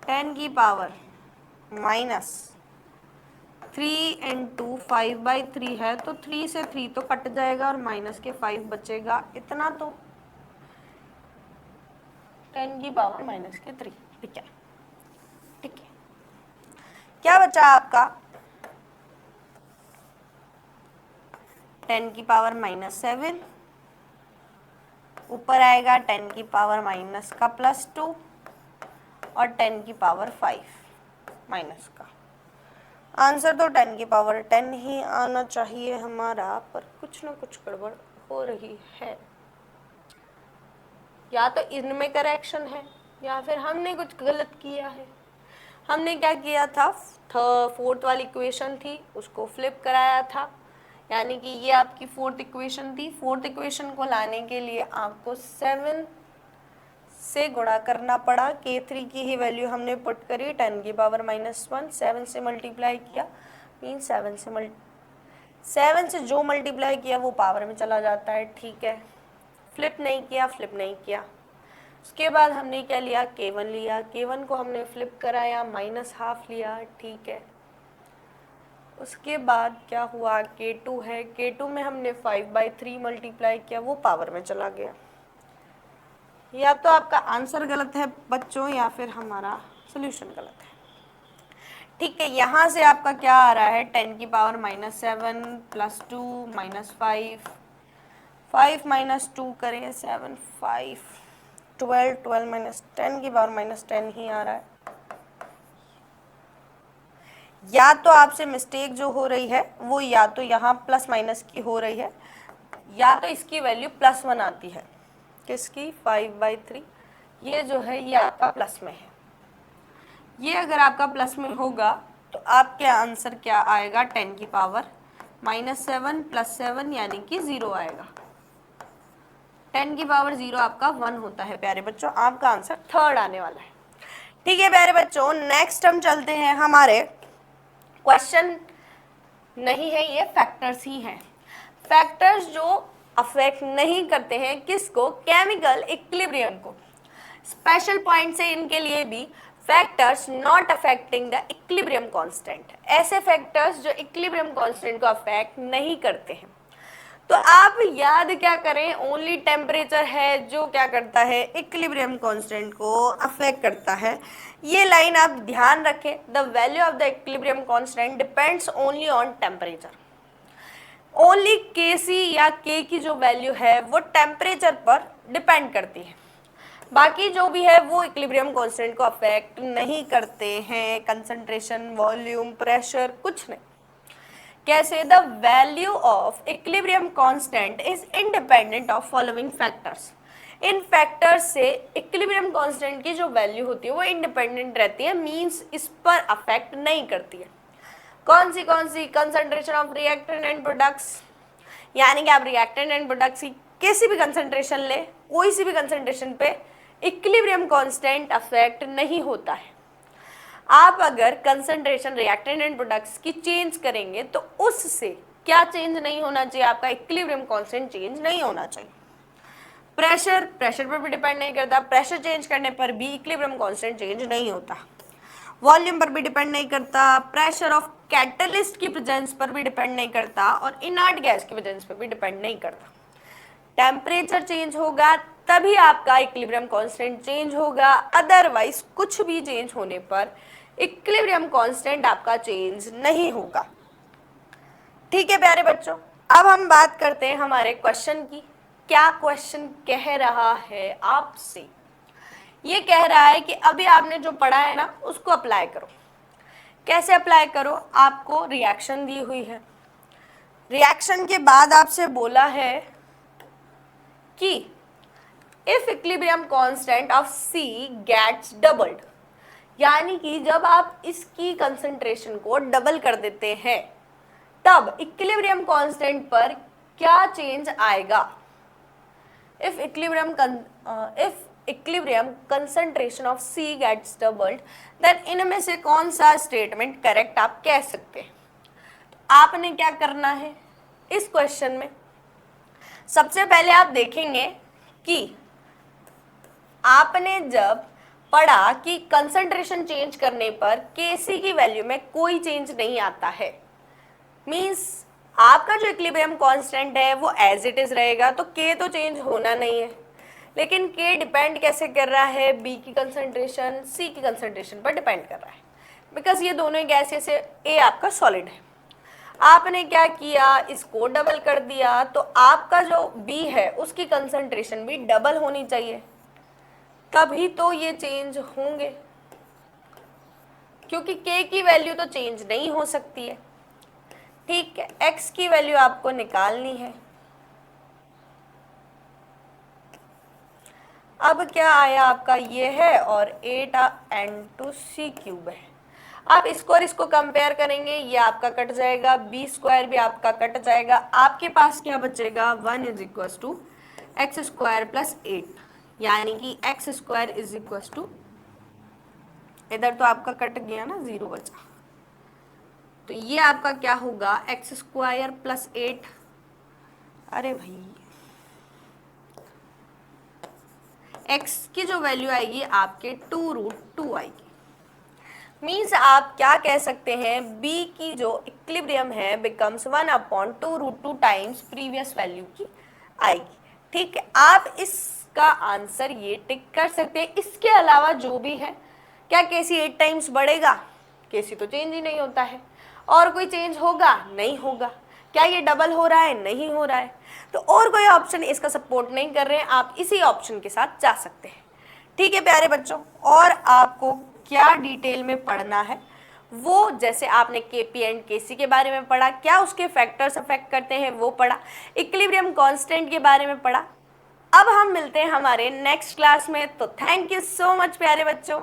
S1: 10 की पावर -3 इंटू 5/3 है, तो 3 से 3 तो कट जाएगा और -5 बचेगा, इतना तो 10 की पावर -3। ठीक है ठीक है, क्या बचा आपका, 10 की पावर -7, ऊपर आएगा 10 की पावर माइनस का +2 और 10 की पावर 5 माइनस का। आंसर तो 10 की पावर 10 ही आना चाहिए हमारा, पर कुछ ना कुछ गड़बड़ हो रही है, या तो इनमें करेक्शन है या फिर हमने कुछ गलत किया है। हमने क्या किया था, फोर्थ वाली इक्वेशन थी उसको फ्लिप कराया था, यानी कि ये आपकी फोर्थ इक्वेशन थी। फोर्थ इक्वेशन को लाने के लिए आपको 7 से गुणा करना पड़ा। K3 की ही वैल्यू हमने पुट करी, 10 की पावर -1, 7 से मल्टीप्लाई किया, मीन 7 से जो मल्टीप्लाई किया वो पावर में चला जाता है। ठीक है, फ्लिप नहीं किया, उसके बाद हमने क्या लिया, k1 लिया, k1 को हमने फ्लिप कराया, -½ लिया, ठीक है। उसके बाद क्या हुआ, k2 है, k2 में हमने 5/3 मल्टीप्लाई किया, वो पावर में चला गया। या तो आपका आंसर गलत है बच्चों या फिर हमारा सोल्यूशन गलत है। ठीक है, यहाँ से आपका क्या आ रहा है, 10 की पावर -7 + 2 -5, 5 - 2 करें 7, 5, 12, 12 - 10 की पावर -10 ही आ रहा है। या तो आपसे मिस्टेक जो हो रही है वो या तो यहाँ प्लस माइनस की हो रही है, या तो इसकी वैल्यू +1 आती है। किसकी, 5/3, ये जो है ये आपका प्लस में है। ये अगर आपका प्लस में होगा तो आपके आंसर क्या आएगा, 10 की पावर -7 + 7 यानी कि 0 आएगा। 10 की पावर 0 आपका 1 होता है प्यारे बच्चों, आपका आंसर थर्ड आने वाला है। ठीक है प्यारे बच्चों, नेक्स्ट हम चलते हैं, हमारे क्वेश्चन नहीं है ये, फैक्टर्स ही हैं। फैक्टर्स जो अफेक्ट नहीं करते हैं किसको, केमिकल इक्विलिब्रियम को। स्पेशल पॉइंट है इनके लिए भी, factors not affecting the equilibrium constant. ऐसे फैक्टर्स जो इक्विलिब्रियम कांस्टेंट को अफेक्ट नहीं करते हैं। तो आप याद क्या करें, ओनली टेम्परेचर है जो क्या करता है, इक्विलिब्रियम कांस्टेंट को अफेक्ट करता है। ये लाइन आप ध्यान रखें, the value of the equilibrium constant depends only on temperature. Only Kc या K की जो वैल्यू है वो टेम्परेचर पर डिपेंड करती है, बाकी जो भी है वो इक्विलिब्रियम कांस्टेंट को अफेक्ट नहीं करते हैं। कंसंट्रेशन, वॉल्यूम, प्रेशर, कुछ नहीं। कैसे, the value of equilibrium constant is independent of following factors. In factors से इक्विलिब्रियम कांस्टेंट की जो वैल्यू होती है वो इंडिपेंडेंट रहती है, मींस इस पर अफेक्ट नहीं करती है। कौन सी, concentration of reactant and products, यानी कि आप रिएक्टेंट एंड प्रोडक्ट्स की किसी भी कंसंट्रेशन ले, कोई सी भी कंसंट्रेशन पे इक्विलिब्रियम कांस्टेंट अफेक्ट नहीं होता है। आप अगर कंसंट्रेशन रिएक्टेंट एंड प्रोडक्ट्स की चेंज करेंगे तो उससे क्या चेंज नहीं होना चाहिए, आपका इक्विलिब्रियम कांस्टेंट चेंज नहीं होना चाहिए। प्रेशर पर भी डिपेंड नहीं करता, प्रेशर चेंज करने पर भी इक्विलिब्रियम कांस्टेंट चेंज नहीं होता। वॉल्यूम पर भी डिपेंड नहीं करता, प्रेशर ऑफ कैटलिस्ट की प्रेजेंस पर भी डिपेंड नहीं करता, और इनर्ट गैस की प्रेजेंस पर भी डिपेंड नहीं करता। टेम्परेचर चेंज होगा तभी आपका इक्विलिब्रियम कांस्टेंट चेंज होगा, अदरवाइज कुछ भी चेंज होने पर इक्विलिब्रियम कांस्टेंट आपका चेंज नहीं होगा। ठीक है प्यारे बच्चों, अब हम बात करते हैं हमारे क्वेश्चन की। क्या क्वेश्चन कह रहा है आपसे, ये कह रहा है कि अभी आपने जो पढ़ा है ना उसको अप्लाई करो। कैसे अप्लाई करो, आपको रिएक्शन दी हुई है, रिएक्शन के बाद आपसे बोला है कि if equilibrium constant of C gets doubled, यानी कि जब आप इसकी कंसंट्रेशन को डबल कर देते हैं तब इक्विलिब्रियम कांस्टेंट पर क्या चेंज आएगा। If equilibrium concentration of C gets doubled, then इनमें से कौन सा स्टेटमेंट करेक्ट आप कह सकते हैं। तो आपने क्या करना है इस क्वेश्चन में, सबसे पहले आप देखेंगे कि आपने जब पढ़ा कि कंसंट्रेशन चेंज करने पर Kc की वैल्यू में कोई चेंज नहीं आता है, मींस आपका जो इक्विलिब्रियम कांस्टेंट है वो एज इट इज रहेगा, तो K तो चेंज होना नहीं है। लेकिन K डिपेंड कैसे कर रहा है, B की कंसंट्रेशन C की कंसंट्रेशन पर डिपेंड कर रहा है, बिकॉज ये दोनों गैसेस है, A आपका सॉलिड है। आपने क्या किया, इसको डबल कर दिया, तो आपका जो B है उसकी कंसंट्रेशन भी डबल होनी चाहिए, तभी तो ये चेंज होंगे, क्योंकि K की वैल्यू तो चेंज नहीं हो सकती है। ठीक है, X की वैल्यू आपको निकालनी है। अब क्या आया आपका, ये है और 8n2c³ है। आप इसको और इसको कंपेयर करेंगे, ये आपका कट जाएगा, b² भी आपका कट जाएगा, आपके पास क्या बचेगा, 1 = x² + 8, यानी कि x², इधर तो आपका कट गया ना, 0 बचा, तो ये आपका क्या होगा, x² + 8, अरे भाई x की जो वैल्यू आएगी आपके 2√2 आएगी। मीन्स आप क्या कह सकते हैं, b की जो इक्विलिब्रियम है बिकम्स 1/2√2 टाइम्स प्रीवियस वैल्यू की आएगी। ठीक है, आप इसका आंसर ये टिक कर सकते हैं। इसके अलावा जो भी है, क्या केसी 8 टाइम्स बढ़ेगा? केसी तो चेंज ही नहीं होता है। और कोई चेंज होगा? नहीं होगा। क्या ये डबल हो रहा है? नहीं हो रहा है। तो और कोई ऑप्शन इसका सपोर्ट नहीं कर रहे हैं, आप इसी ऑप्शन के साथ जा सकते हैं। ठीक है प्यारे बच्चों, और आपको क्या डिटेल में पढ़ना है वो, जैसे आपने केपी एंड केसी के बारे में पढ़ा, क्या उसके फैक्टर्स अफेक्ट करते हैं वो पढ़ा, इक्विलिब्रियम कांस्टेंट के बारे में पढ़ा। अब हम मिलते हैं हमारे नेक्स्ट क्लास में। तो थैंक यू सो मच प्यारे बच्चों।